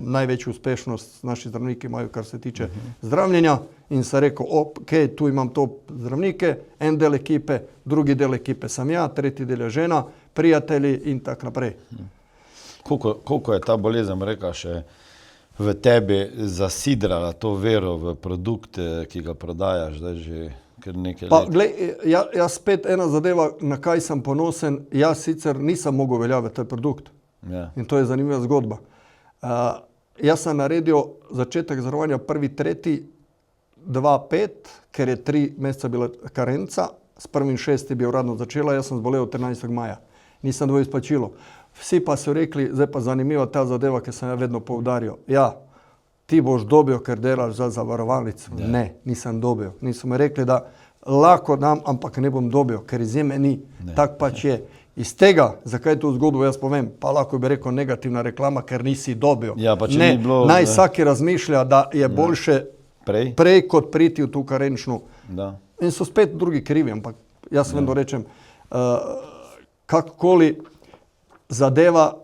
največjo uspešnost naši zdravniki imajo, kar se tiče zdravljenja. In sem rekel, ok, tu imam to zdravnike, en del ekipe, drugi del ekipe sem ja, tretji del je žena, prijatelji in tako naprej. Koliko je ta bolezen, reka, še v tebi zasidrala to vero v produkt, ki ga prodajaš, zdaj že kar nekaj let? Pa, glej, jaz spet ena zadeva, na kaj sem ponosen, jaz sicer nisem mogel uveljaviti ta produkt. Ja. In to je zanimiva zgodba. Jaz sem naredil začetek zavarovanja 1.3.2005, ker je 3 meseca bila karenca, s 1.6. bi uradno začela, jaz sem zbolel 13. maja. Nisem dobil izplačilo. Vsi pa so rekli, zdaj pa zanimiva ta zadeva, ki sem ja vedno poudaril. Ja, ti boš dobil, ker delaš za zavarovalnico. Ja. Ne, nisem dobil. Niso mi rekli, da lahko dam, ampak ne bom dobil, ker izjeme ni. Tak pač je. Iz tega, zakaj to zgodbo jaz povem, pa lahko bi rekel negativna reklama, ker nisi dobil. Ja, pa če ne, ni bilo, naj vsaki razmišlja, da je boljše prej kot priti v tu karenčno. Da. In so spet drugi krivi, ampak jaz vedno rečem, kakkoli zadeva,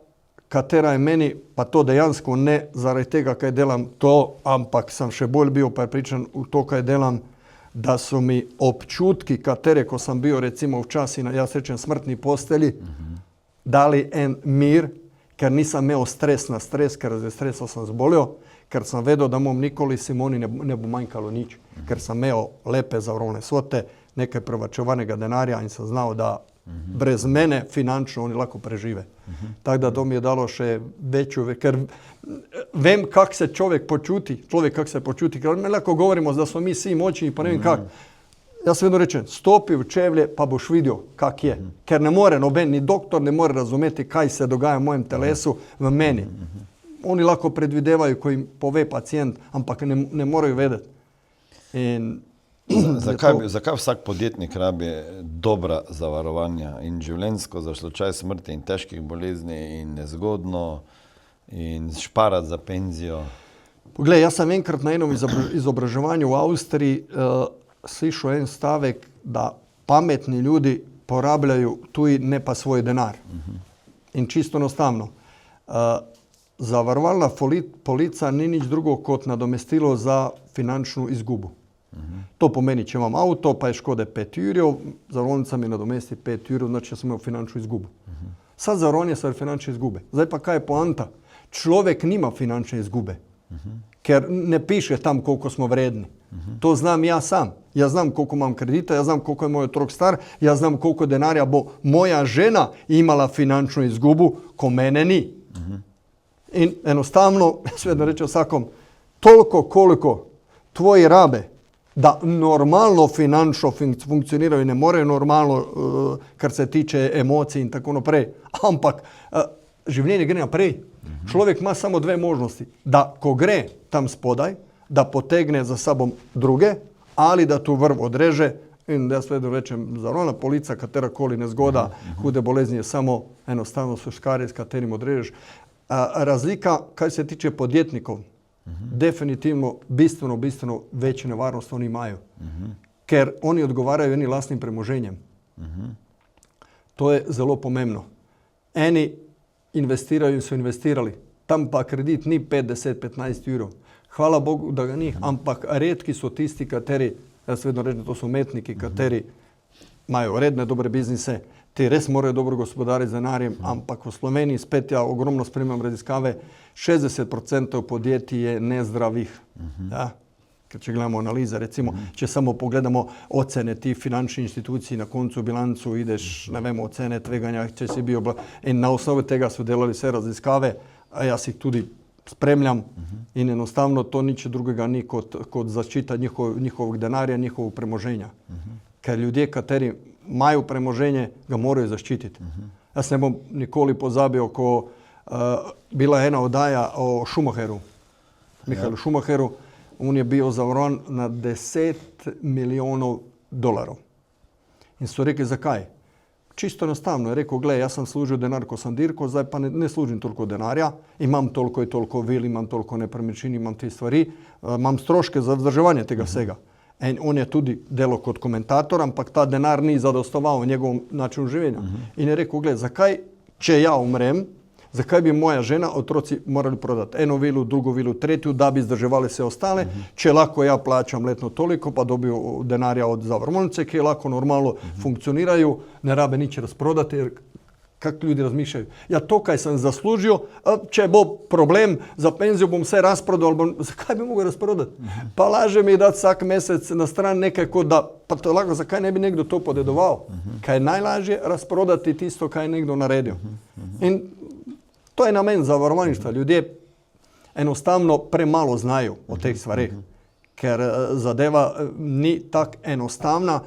katera je meni, pa to dejansko ne zaradi tega, kaj delam to, ampak sem še bolj bil prepričan v to, kaj delam, da so mi občutki, katere, ko sem bil recimo včasih na, jaz rečem, smrtni posteli, dali en mir, ker nisem imel stres na stres, ker z stresa sem zbolel, ker sem vedel, da mom nikoli Simoni ne bo manjkalo nič, ker sem imel lepe zavarovne svote, nekaj privarčevanega denarja in sem znal, da Brez mene finančno oni lako prežive. Tako da to mi je dalo še večju, ker vem kak se človek kak se počuti, ker mi lahko govorimo da smo mi vsi moćni pa ne vem kak. Jaz vedno rečem, stopi v čevlje pa boš videl kak je. Ker ne more noben, ni doktor ne more razumeti kaj se dogaja v mojem telesu, v meni. Oni lahko predvidevajo, ko jim pove pacijent, ampak ne morejo vedeti. In Zakaj vsak podjetnik rabi dobra zavarovanja in življenjsko za slučaj smrti in težkih bolezni in nezgodno in šparati za penzijo? Poglej, jaz sem enkrat na enom izobraževanju v Avstriji slišal en stavek, da pametni ljudi porabljajo tuji, ne pa svoj denar. In čisto enostavno. Zavarovalna polica ni nič drugo kot nadomestilo za finančno izgubo. To pomeni, če imam avto, pa je škode 5 jurjev, zavarovalnica mi nadomesti 5 jurjev, znači sem imel finančno izgubo. Sad zavarovanje so finančne izgube. Zdaj pa kaj je poanta? Človek nima finančne izgube, ker ne piše tam, koliko smo vredni. To znam ja sam. Jaz znam, koliko imam kredita, jaz znam, koliko je moj otrok star, jaz znam, koliko denarja bo moja žena imala finančno izgubu, ko mene ni. In enostavno, jaz vedno rečem vsakom, toliko koliko tvoji rabe, da normalno finančno funkcionirajo, ne morejo normalno, kar se tiče emocij in tako naprej. Ampak življenje gre naprej. Človek ima samo dve možnosti. Da ko gre tam spodaj, da potegne za sabom druge, ali da tu vrv odreže. In da jaz vedno rečem, zavarovalna polica, katerakoli nezgoda, hude bolezni je samo enostavno so škarje, s katerim odrežeš. Razlika, kaj se tiče podjetnikov, definitivno bistveno večjo nevarnost oni imajo. Ker oni odgovarjajo eni lastnim premoženjem. To je zelo pomembno. Eni investirajo in so investirali. Tam pa kredit ni 5, 10, 15 evrov. Hvala Bogu, da ga ni, ampak redki so tisti, kateri, jaz vedno rečem, to so umetniki, kateri imajo redne dobre biznise, ti res morajo dobro gospodariti z denarjem, ampak v Sloveniji spet ja ogromno spremljam raziskave, 60% podjetij je nezdravih. Ja? Ker če gledamo analize, recimo, če samo pogledamo ocene ti finančnih institucij, na koncu bilancu ideš, ne vem, ocene tveganja, če si bio, in na osnovi tega so delali vse raziskave, a jaz jih tudi spremljam in enostavno to nič drugega ni kot zaščita njihovog denarja, njihovog premoženja. Ker ljudje, kateri imajo premoženje, ga morajo zaščititi. Jaz ne bom nikoli pozabil, ko bila ena oddaja o Schumacheru, Michaelu Schumacheru, on je bil zavarovan na 10 milijonov dolarov. In so rekli, zakaj? Čisto enostavno je rekel, glej, jaz sem služil denar, ko sem dirkal, zdaj pa ne služim toliko denarja, imam toliko in toliko vil, imam toliko nepremičnin, imam te stvari, imam stroške za vzdrževanje tega vsega. In on je tudi delal kot komentator, ampak ta denar ni zadostoval njegovom načinu življenja. In je rekel, glej, zakaj, če ja umrem, zakaj bi moja žena, otroci morali prodati eno vilu, drugo vilu, tretju, da bi zdrževali vse ostale, če lahko ja plačam letno toliko, pa dobijo denarja od zavarovalnice, ki lahko normalno funkcionirajo, ne rabe nič razprodati, jer kako ljudi razmišljaju. Ja, to, kaj sem zaslužil, če bo problem za penzijo, bom vse razprodal, zakaj bi mogel razprodati? Pa laže mi dati vsak mesec na stran nekaj, kot da, pa to lahko, zakaj ne bi nekdo to podedoval? Kaj je najlažje razprodati tisto, kaj je nekdo naredil. In to je namen zavarovalništva. Ljudje enostavno premalo znajo o teh stvareh, ker zadeva ni tako enostavna,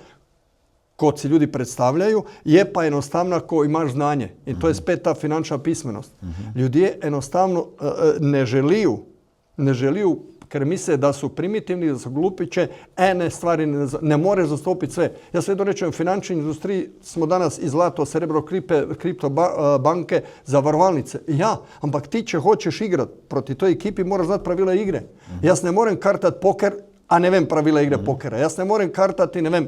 kot si ljudi predstavljajo, je pa enostavna, ko imaš znanje. In to je spet ta finančna pismenost. Ljudje enostavno ne želijo, ker misle, da so primitivni, da so glupi, če ene stvari ne more zastopiti sve. Jaz vedno rečem, v finančni industriji smo danas i zlato, srebro, kriptobanke, zavarovalnice. Ja, ampak ti, če hočeš igrati proti toj ekipi, moraš znati pravila igre. Jaz ne morem kartati poker, a ne vem pravila igre pokera. Jaz ne morem kartati, ne vem,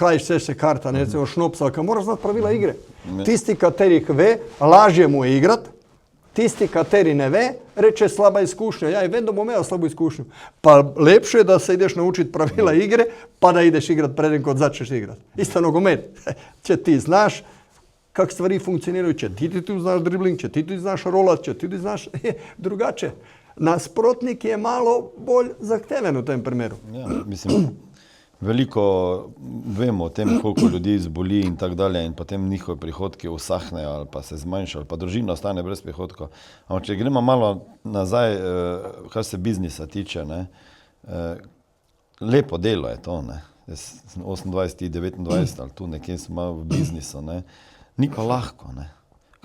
kaj vse se karta, ne recimo šnopsavka, moraš znati pravila igre. Tisti, katerih ve, lažje mu je igrati, tisti, kateri ne ve, reče slaba izkušnja. Ja, vedno bom imel slabo izkušnjo. Pa lepše je, da se ideš naučiti pravila igre, pa da ideš igrati preden kot začneš igrati. Isto nogomet. Če ti znaš kako stvari funkcioniraju, če ti znaš dribling, če ti znaš rolat, če ti znaš drugače. Nasprotnik je malo bolj zahteven v tem primeru. Ja, mislim, veliko vemo o tem, koliko ljudi zboli in tako dalje, in potem njihovi prihodki usahnejo ali pa se zmanjšajo, ali pa družina ostane brez prihodkov. Ampak če gremo malo nazaj, kar se biznisa tiče, ne, lepo delo je to, ne. Jaz sem 28, 29 ali tu nekje sem malo v biznisu, ne. Ni pa lahko, ne.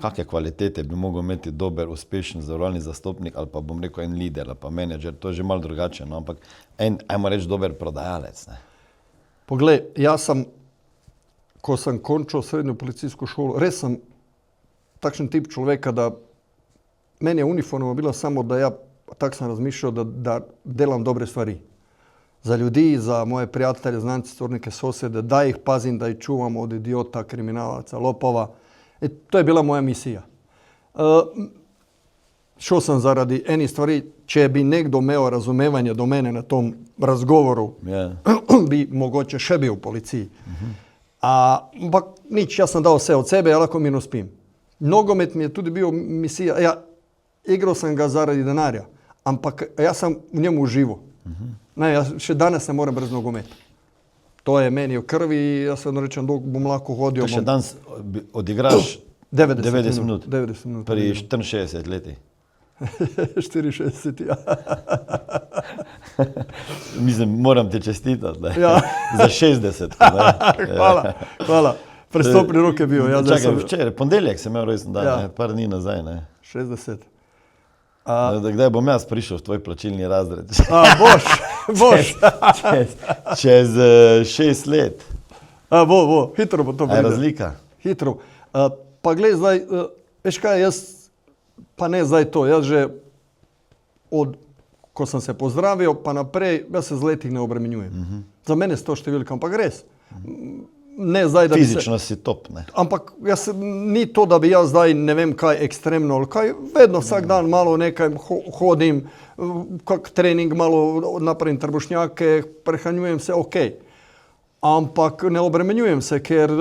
Kakšne kvalitete bi mogel imeti dober, uspešen zavarovalni zastopnik ali pa bom rekel en lider ali pa menedžer, to je že malo drugače, no, ampak ajmo reči dober prodajalec, ne. Poglej, jaz sem, ko sem končal srednjo policijsko šolo, res sem takšen tip človeka, da meni je uniforma bila samo, da ja, tako sem razmišljal, da delam dobre stvari. Za ljudi, za moje prijatelje, znance, sodnike, sosede, da jih pazim, da jih čuvam od idiota, kriminalaca, lopova. To je bila moja misija. Šel sem zaradi enih stvari, če bi nekdo imel razumevanje do mene na tom razgovoru, bi mogoče še bil v policiji. Ampak nič, jaz sem dal vse od sebe, ja lahko mirno spim. Nogomet mi je tudi bil misija, ja, igral sem ga zaradi denarja, ampak jaz sem v njemu užival. Ne, jaz še danes ne morem brez nogometa. To je meni v krvi, jaz vedno rečem, dok bom lahko hodil. To še danes odigraš 90 minut, 90 minut pri 64 letih. 64, ja. Mislim, moram ti čestitati, ne. Ja. Za 60. Ne. Hvala. Prestopni rok je bil. Ja, čakaj, včeraj, ponedeljek sem imel rojsten dan, Ja. par dni nazaj, ne. 60. Kdaj bom jaz prišel v tvoj plačilni razred? Boš. Čez 6 let. Hitro bo to A je pride. razlika? Hitro. Pa glej zdaj, veš kaj, jaz pa ne zdaj to, jaz že ko sem se pozdravil, pa naprej, jaz se z letih ne obremenjujem. Za mene je to številka, ampak res. Ne zdaj, da bi se... Fizično si top, ne. Ampak jaz, ni to, da bi jaz zdaj ne vem kaj ekstremno, ali kaj, vedno vsak dan malo nekaj hodim, kak trening malo napravim trbušnjake, prehranjujem se, ok. Ampak ne obremenjujem se, ker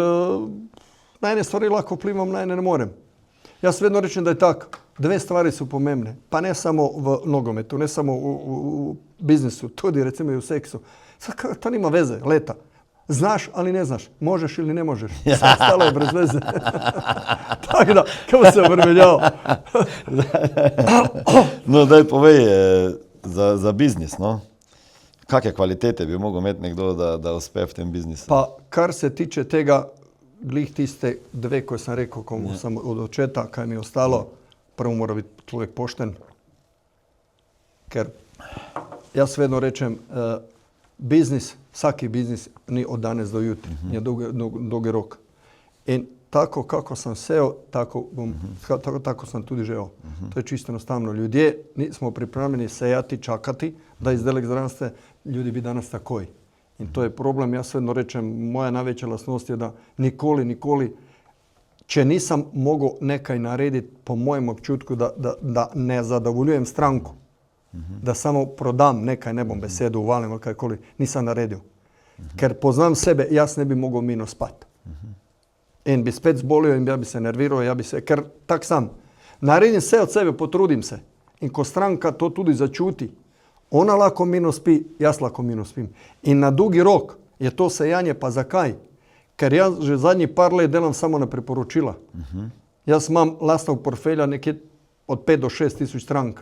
na ene stvari lahko vplivam, na ene ne morem. Jaz vedno rečem, da je tako. Dve stvari su pomembne, pa ne samo v nogometu, ne samo v biznisu, tudi recimo i u seksu. Sad to nima veze, leta. Znaš, ali ne znaš. Možeš ili ne možeš. Sve ostalo je bez veze. Tako da, kako se obrmeljao. No, daj povej za biznis, no. Kakve kvalitete bi mogel imeti nekdo, da uspe v tem biznisu? Pa, kar se tiče tega, glih tiste dve koje sam rekao, komu sam od očeta, kaj mi je ostalo, prvo mora biti človek pošten. Ker ja svejedno rečem, biznis, vsaki biznis ni od danes do jutri, je dolgi rok. In tako kako sam seo, tako sam tudi žeo. To je čisto enostavno. Ljudje nismo pripravljeni sejati, čakati, da izdelek zraste, ljudi bi danas takoj. In to je problem, ja svejedno rečem, moja najveća lasnost je da nikoli, če nisam mogel nekaj narediti po mojem občutku, da ne zadovoljujem stranku, da samo prodam nekaj, ne bom besedo uvalim ali kajkoli, nisam naredio. Ker poznam sebe, jaz ne bi mogel mirno spati. In bi spet zbolio in ja bi se nervirao, ker tak sam. Naredim sve od sebe, potrudim se. In ko stranka to tudi začuti, ona lahko mirno spi, jaz lahko mirno spim. In na dugi rok je to sejanje, pa zakaj? Ker jaz že zadnji par let delam samo na priporočila. Jaz imam lastnog portfelja nekje od 5 do 6 tisoč strank.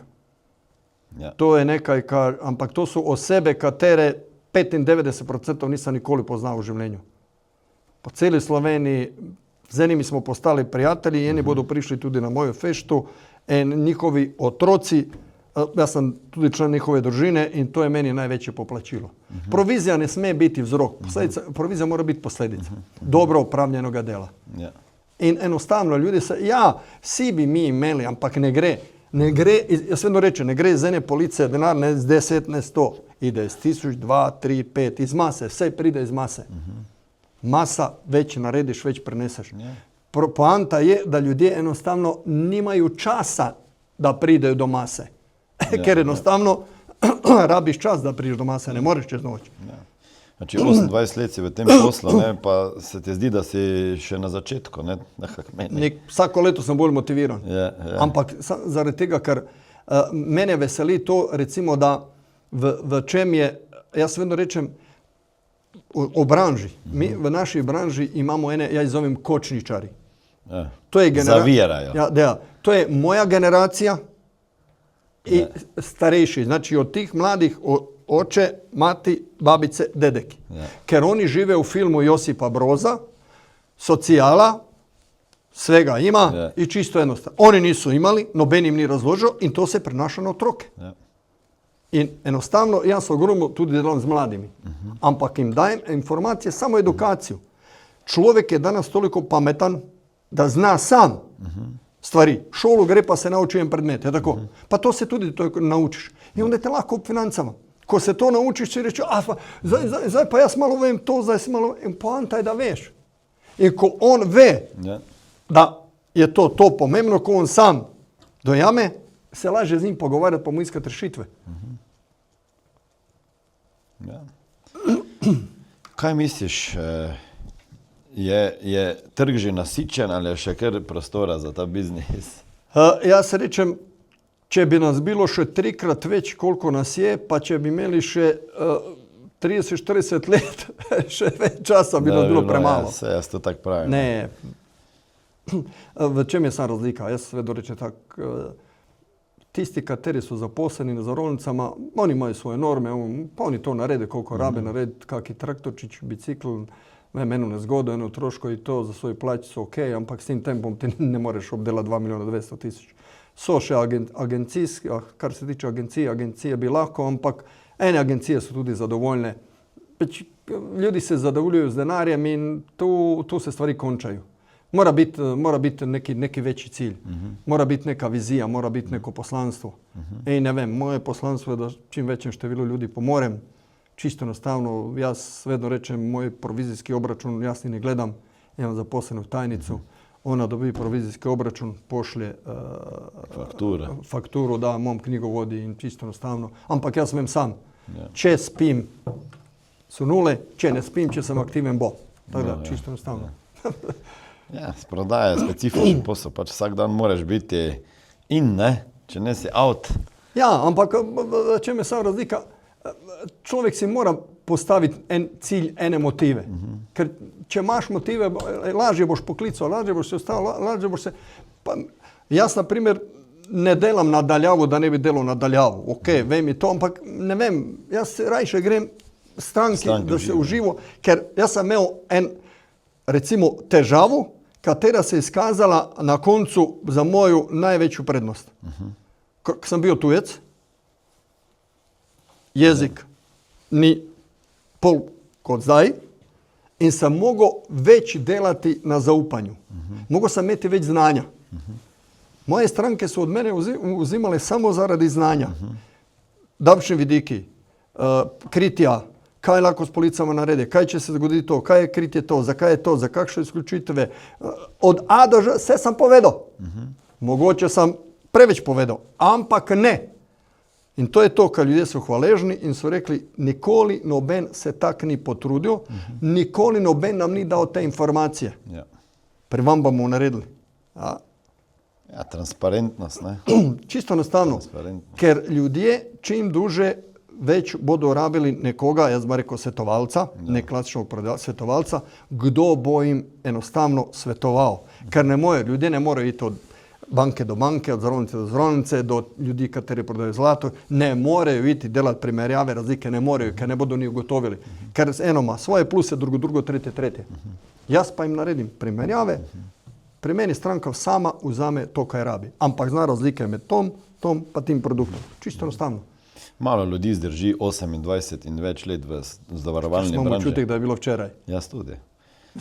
Ja. To je nekaj, ampak to su osebe, katere 95% nisam nikoli poznao u življenju. Po cijeli Sloveniji, z enimi smo postali prijatelji, eni bodo prišli tudi na moju feštu, in njihovi otroci, ja sam tudi član njihove družine in to je meni najveće poplačilo. Provizija ne sme biti vzrok, provizija mora biti posljedica dobro upravljenoga dela. Ja. In enostavno ljudi se, ja, vsi bi mi imeli, ampak ne gre. Ne gre, jaz vedno rečem, ne gre iz ene police denar, ne iz 10, ne 100. Ide iz 1000, 2, 3, 5, iz mase, vse pride iz mase. Masa već narediš, već preneseš. Poanta je da ljudje enostavno nimaju časa da prideju do mase. Ker enostavno rabiš čas da prideš do mase, ne moreš čez noč. Znači 28 let si v tem poslu, ne, pa se ti zdi, da si še na začetku, ne? Vsako leto sem bolj motiviran. Ja. Ampak zaradi tega, ker mene veseli to, recimo, da v čem je, jaz vedno rečem, o branži. Mi v naši branži imamo ene, ja ih zovem kočničari. Ja. To je Zavirajo. To je moja generacija i starejši. Znači od tih mladih oče, mati, babice, dedeki. Ja. Ker oni žive u filmu Josipa Broza, socijala, svega ima Ja. i čisto jednostavno. Oni nisu imali, noben im ni razložio in to se prenaša na otroke. Ja. In enostavno, jaz se ogromno tudi delam z mladimi, ampak jim dajem informacije, samo edukaciju. Človek je danas toliko pametan, da zna sam stvari. Šolu gre pa se nauči en predmet, je tako. Pa to se tudi to naučiš. I onda te lahko ob financama. Ko se to naučiš, si reče, zdaj pa jaz malo vem to, zdaj si malo vem. Poanta je da veš. In ko on ve, Ja. da je to pomembno, ko on sam dojame, se laže z njim pogovarjati pa mu iskati rešitve. Ja. Kaj misliš, je trg že nasičen ali je še kar prostora za ta biznis? Jaz rečem, če bi nas bilo še 3-krat več, koliko nas je, pa če bi imeli še 30-40 let, še več časa bi nas bilo premalo. Ja, jaz to tako pravim. Ne. V čem je sam razlika? Jaz vedno rečem tako, tisti, kateri so zaposleni na zavarovalnicama, oni imajo svoje norme, pa oni to narede, koliko rabe narediti, kaki traktorčič, bicikl, eno nezgodo, eno troško i to za svoj plać so ok, ampak s tim tempom ti ne moreš obdelati 2.200.000. So še agencijski, kar se tiče agencije bi lahko, ampak ene agencije so tudi zadovoljne. Ljudi se zadovoljuju z denarjem in tu se stvari končajo. Mora biti neki veći cilj, mora biti neka vizija, mora biti neko poslanstvo. I ne vem, moje poslanstvo je da čim većem številu ljudi pomorem. Čisto enostavno, jaz vedno rečem, moj provizijski obračun, jaz ni ne gledam, imam zaposlenu tajnicu, ona dobi provizijski obračun, pošlje fakturu, da mom knjigovodi in čisto enostavno. Ampak jaz vem sam, če spim su nule, če ne spim, če sem aktiven bo. Tako da, čisto enostavno. Ja, prodaja je specifičen posel, pač vsak dan moraš biti in, ne, če ne si out. Ja, ampak čem je sam razlika? Človek si mora postaviti en cilj, ene motive. Ker če imaš motive, lažje boš poklical, lažje boš se ostalo, lažje boš se... Pa, jaz, na primer, ne delam nadaljavo, da ne bi delal nadaljavo. Ok, vem i to, ampak ne vem, jaz rajše grem stranki da se uživo, ker jaz sem imel recimo težavu, katera se je izkazala na koncu za moju največju prednost. Ko sem bil tujec, jezik ni pol kot zdaj in sem mogel več delati na zaupanju. Mogel sem imeti več znanja. Moje stranke so od mene uzimale samo zaradi znanja. Davčni vidiki, kritja, kaj lahko s policama naredi, kaj če se zgodi to, kaj je kritje to, zakaj je to, za kakšne izključitve. Od A do Ž vse sem povedal. Mogoče sem preveč povedal, ampak ne. In to je to, kar ljudje so hvaležni in so rekli, nikoli noben se tak ni potrudil, nikoli noben nam ni dal te informacije. Ja. Pri vam bomo naredili. Ja, transparentnost, ne? Čisto enostavno, ker ljudje čim duže več bodo rabili nekoga, jaz bom rekel svetovalca, ne klasičnega svetovalca, kdo bo jim enostavno svetoval. Ker ljudje ne morejo iti od banke do banke, od zavarovalnice do zavarovalnice, do ljudi, kateri prodajo zlato, ne morejo iti delati primerjave, razlike ne morejo, ker ne bodo ni ugotovili. Ker eno ima svoje pluse, drugo, tretje. Jaz pa jim naredim primerjave, pri meni stranka sama vzame to, kaj rabi. Ampak zna razlike med tom pa tim produktom. Čisto enostavno. Malo ljudi zdrži 28 in več let v zavarovalni branži. Imamo občutek, da je bilo včeraj. Jaz tudi.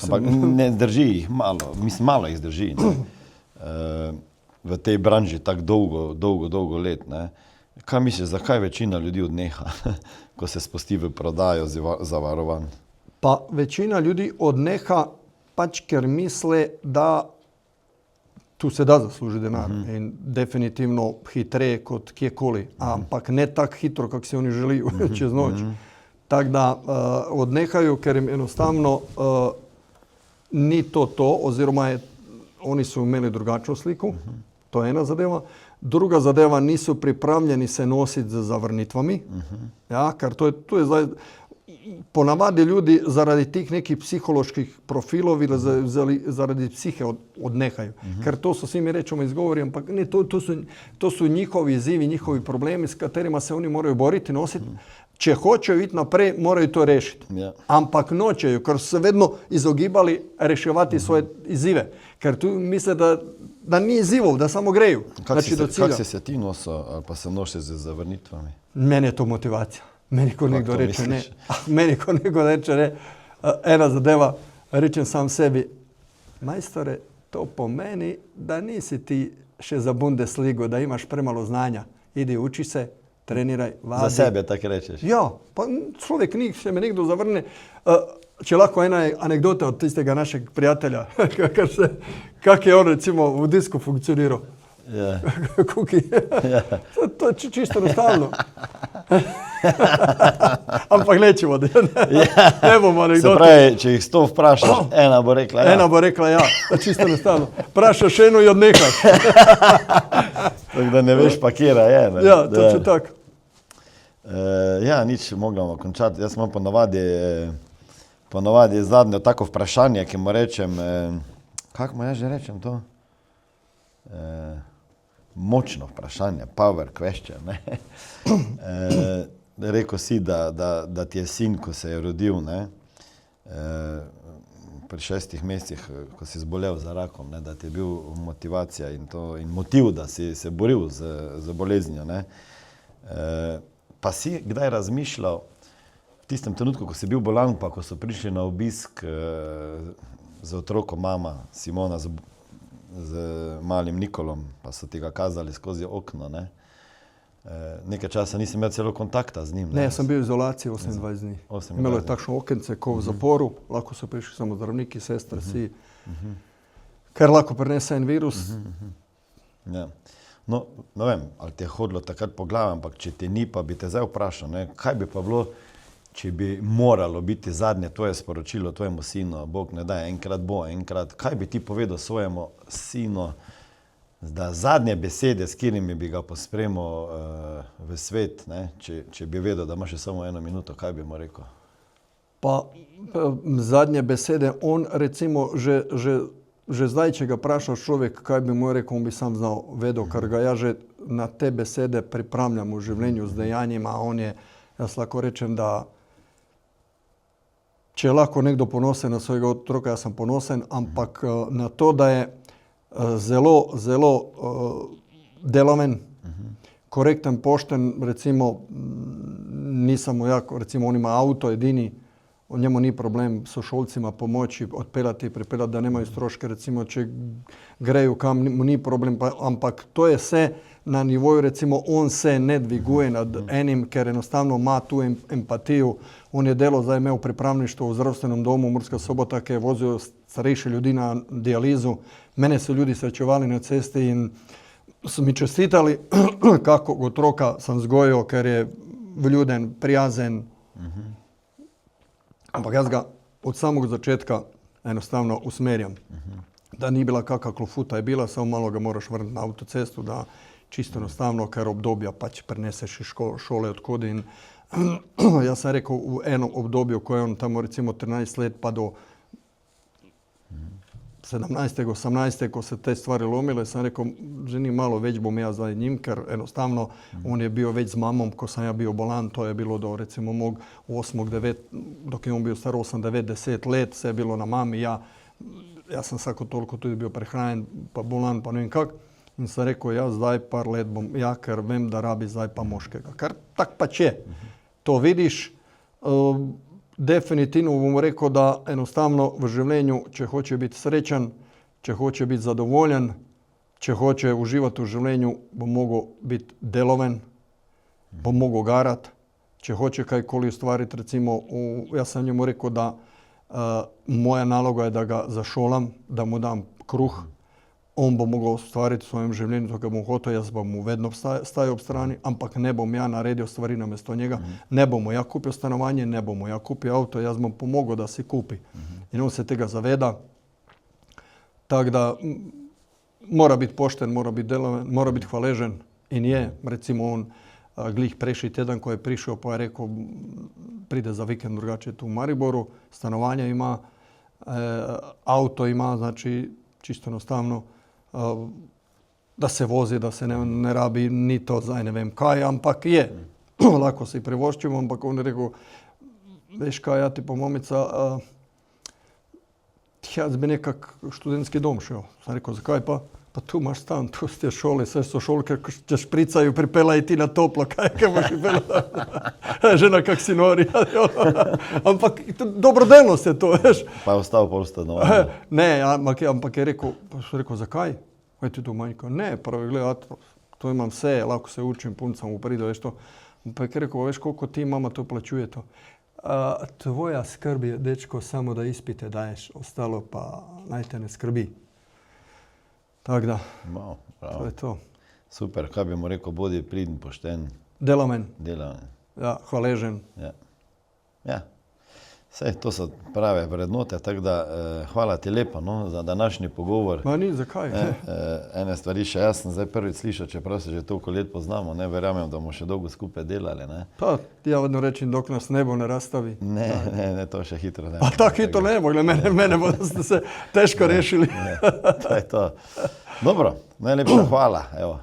Ampak ne zdrži jih malo, malo jih zdrži. V tej branži tako dolgo let. Ne. Kaj misliš, zakaj večina ljudi odneha, ko se spusti v prodajo zavarovanj? Pa večina ljudi odneha pač, ker misle, da tu se da zaslužiti denar in definitivno hitreje kot kjekoli, ampak ne tako hitro, kako si oni želijo čez noč. Tako da odnehajo, ker jim enostavno ni to, oziroma oni so imeli drugačno sliko, to je ena zadeva. Druga zadeva, niso pripravljeni se nositi z zavrnitvami, ja, ker to je zdaj, ponavadi ljudi zaradi tih nekih psiholoških profilov ili zaradi psihe odnehaju. Ker to so, svi mi rečemo, izgovori, ampak ne, to su njihovi izzivi, njihovi problemi s katerima se oni moraju boriti, nositi. Če hočejo iti naprej, morajo to rešiti. Ja. Ampak nočejo, ker so se vedno izogibali reševati svoje izzive. Ker tu misle, da ni izzivov, da samo greju. Kako si se ti nosil, ali pa se nosiš z zavrnitvami? Meni je to motivacija. Meni ko nekdo to reče ne. misliš? Meni ko nekdo reče ne. Ena zadeva, rečem sam sebi, majstore, to pomeni, da nisi ti še za Bundesligo, da imaš premalo znanja. Idi, uči se, treniraj, vadi. Za sebe tako rečeš? Ja, pa človek ni, še me nekdo zavrne. Če lahko ena anegdota od tistega našeg prijatelja, kak je on recimo v disku funkcioniral. Ja. Kuki. To je čisto enostavno. Ampak nećemo, ne bomo anegdote. Se pravi, če jih 100 vprašaš, ena bo rekla ja. Ena bo rekla ja, čisto enostavno. Vprašaš eno in odnehaš. Tako da ne veš pa kjera je. Ne? Ja, točno tako. Ja, nič mogamo končati. Jaz imam ponovadi zadnje tako vprašanje, ki mu rečem, kako mu jaz že rečem to? Močno vprašanje, power question. Ne? Rekel si, da ti je sin, ko se je rodil, ne? Pri 6 mesecih, ko si zbolel za rakom, ne? Da ti je bil motivacija in motiv, da si se boril z boleznijo. Ne? Pa si kdaj razmišljal v tistem trenutku, ko si bil bolan, pa ko so prišli na obisk z otrokom mama Simona z malim Nikolom, pa so ti ga kazali skozi okno, ne? Nekaj časa nisem imel celo kontakta z njim. Ne, jaz sem bil v izolaciji 28 dni. Imelo je takšno okence, ko v zaporu, lahko so prišli samo zdravniki, sestre, vsi, ker lahko prenese en virus. Ja. No, ne vem, ali ti je hodilo takrat po glavi, ampak če ti ni, pa bi te zdaj vprašal, ne? Kaj bi pa bilo, če bi moralo biti zadnje tvoje sporočilo tvojemu sinu, Bog ne daj, enkrat bo, enkrat, kaj bi ti povedal svojemu sinu, da zadnje besede, s katerimi bi ga pospremal v svet, ne? Če bi vedel, da ima še samo 1 minuto, kaj bi mu rekel? Pa zadnje besede, on recimo že zdaj, če ga vprašaš človek, kaj bi mu rekel, on bi sam znal, vedel, ker ga ja že na te besede pripravljam v življenju z dejanjima, on je, jaz lahko rečem, da če je lahko nekdo ponosen na svojega otroka, jaz sem ponosen, ampak na to, da je zelo deloven, korekten, pošten, recimo nisam mu jak, recimo on ima avto edini, njemu ni problem sošolcima pomoći, odpeljati, pripeljati, da nemaju stroške, recimo če greju kam, mu ni problem, ampak to je vse na nivoju, recimo on se ne dviguje nad enim, ker enostavno ima tu empatiju. On je delo zdaj imel pripravništvo v zdravstvenom domu Murska Sobota, ki je vozio starejše ljudi na dijalizu. Mene su ljudi srećevali na cesti in su mi čestitali kako otroka sam zgojio, ker je vljuden, prijazen. Ampak jaz ga od samog začetka enostavno usmerjam. Da ni bila kakva klofuta je bila, samo malo ga moraš vrniti na autocestu, da čisto enostavno, ker obdobja pač preneseš iz šole odkud in jaz sam rekel v enom obdobju, ko je on tamo recimo 13 let pa do 17. 18. ko se te stvari lomile, sam rekel, ženi malo već bom ja za njim, ker enostavno on je bio već s mamom, ko sam ja bio bolan, to je bilo do recimo mog 8. 9. dok je on bio star 8, 9, 10 let, sve je bilo na mami, ja sam svako toliko tudi bio prehranjen, pa bolan, pa ne vem kak. In sam rekel, ja zdaj par let bom ja, ker vem da rabi zdaj pa moškega. Ker tak pač je. To vidiš. Definitivno bom rekel, da enostavno v življenju, če hoče biti srečan, če hoče biti zadovoljen, če hoče uživati v življenju, bo mogel biti deloven, bo mogel garati, če hoče kajkoli ustvariti, recimo, jaz sam njemu rekel, da moja naloga je da ga zašolam, da mu dam kruh, on bo mogel ustvariti v svojem življenju, to, kar bom hotel, jaz bom mu vedno stajal ob strani, ampak ne bom ja naredil stvari namesto njega, ne bom mu ja kupil stanovanje, ne bom mu ja kupil avto, jaz bom pomogel, da si kupi. In on se tega zaveda. Tako da mora biti pošten, mora biti deloven, mora biti hvaležen in je, recimo on glih prejšnji teden, ko je prišel, pa je rekel, pride za vikend drugače tu u Mariboru, stanovanja ima, auto ima, znači čisto jednostavno da se vozi, da se ne rabi ni to za ne vem kaj, ampak je. Lako se i prevoščimo, ampak on je rekao, veš kaj, ja ti pomomica, ja bi nekak študentski dom šel. Sam rekao, zakaj pa? Pa tu imaš stan, tu ste šole, sve su šolke, će špricaju, pripelaj ti na toplo, kaj moš žena kak si nori. Ampak dobrodelnost je to, veš. Pa je ostal pol stanovanja. Ne, ampak je rekao, zakaj? Kaj ti tu manjka? Ne, prvo gledaj, tu imam vse, lako se učim, punca mu pride, veš to. Ampak je rekao, veš koliko ti mama to plaćuje to. Tvoja skrb je, dečko, samo da ispite daješ, ostalo pa naj te ne skrbi. Tako da, to je to. Super, kaj bi mu rekel, bodi pridn, pošten, Delamen, delaven. ja, hvaležen. Ja. Sej, to so prave vrednote, tako da hvala ti lepo za današnji pogovor. Ma ni, zakaj? Ene stvari še jaz sem zdaj prvič slišal, čeprav se že toliko let poznamo, ne verjamem, da bomo še dolgo skupaj delali. Ne? Pa, ja vedno rečem, dok nas nebo ne rastavi. Ne, to še hitro ne. A tako hitro ne bo, mene bo, da ste se težko rešili. To je to. Dobro, najlepša hvala. Evo.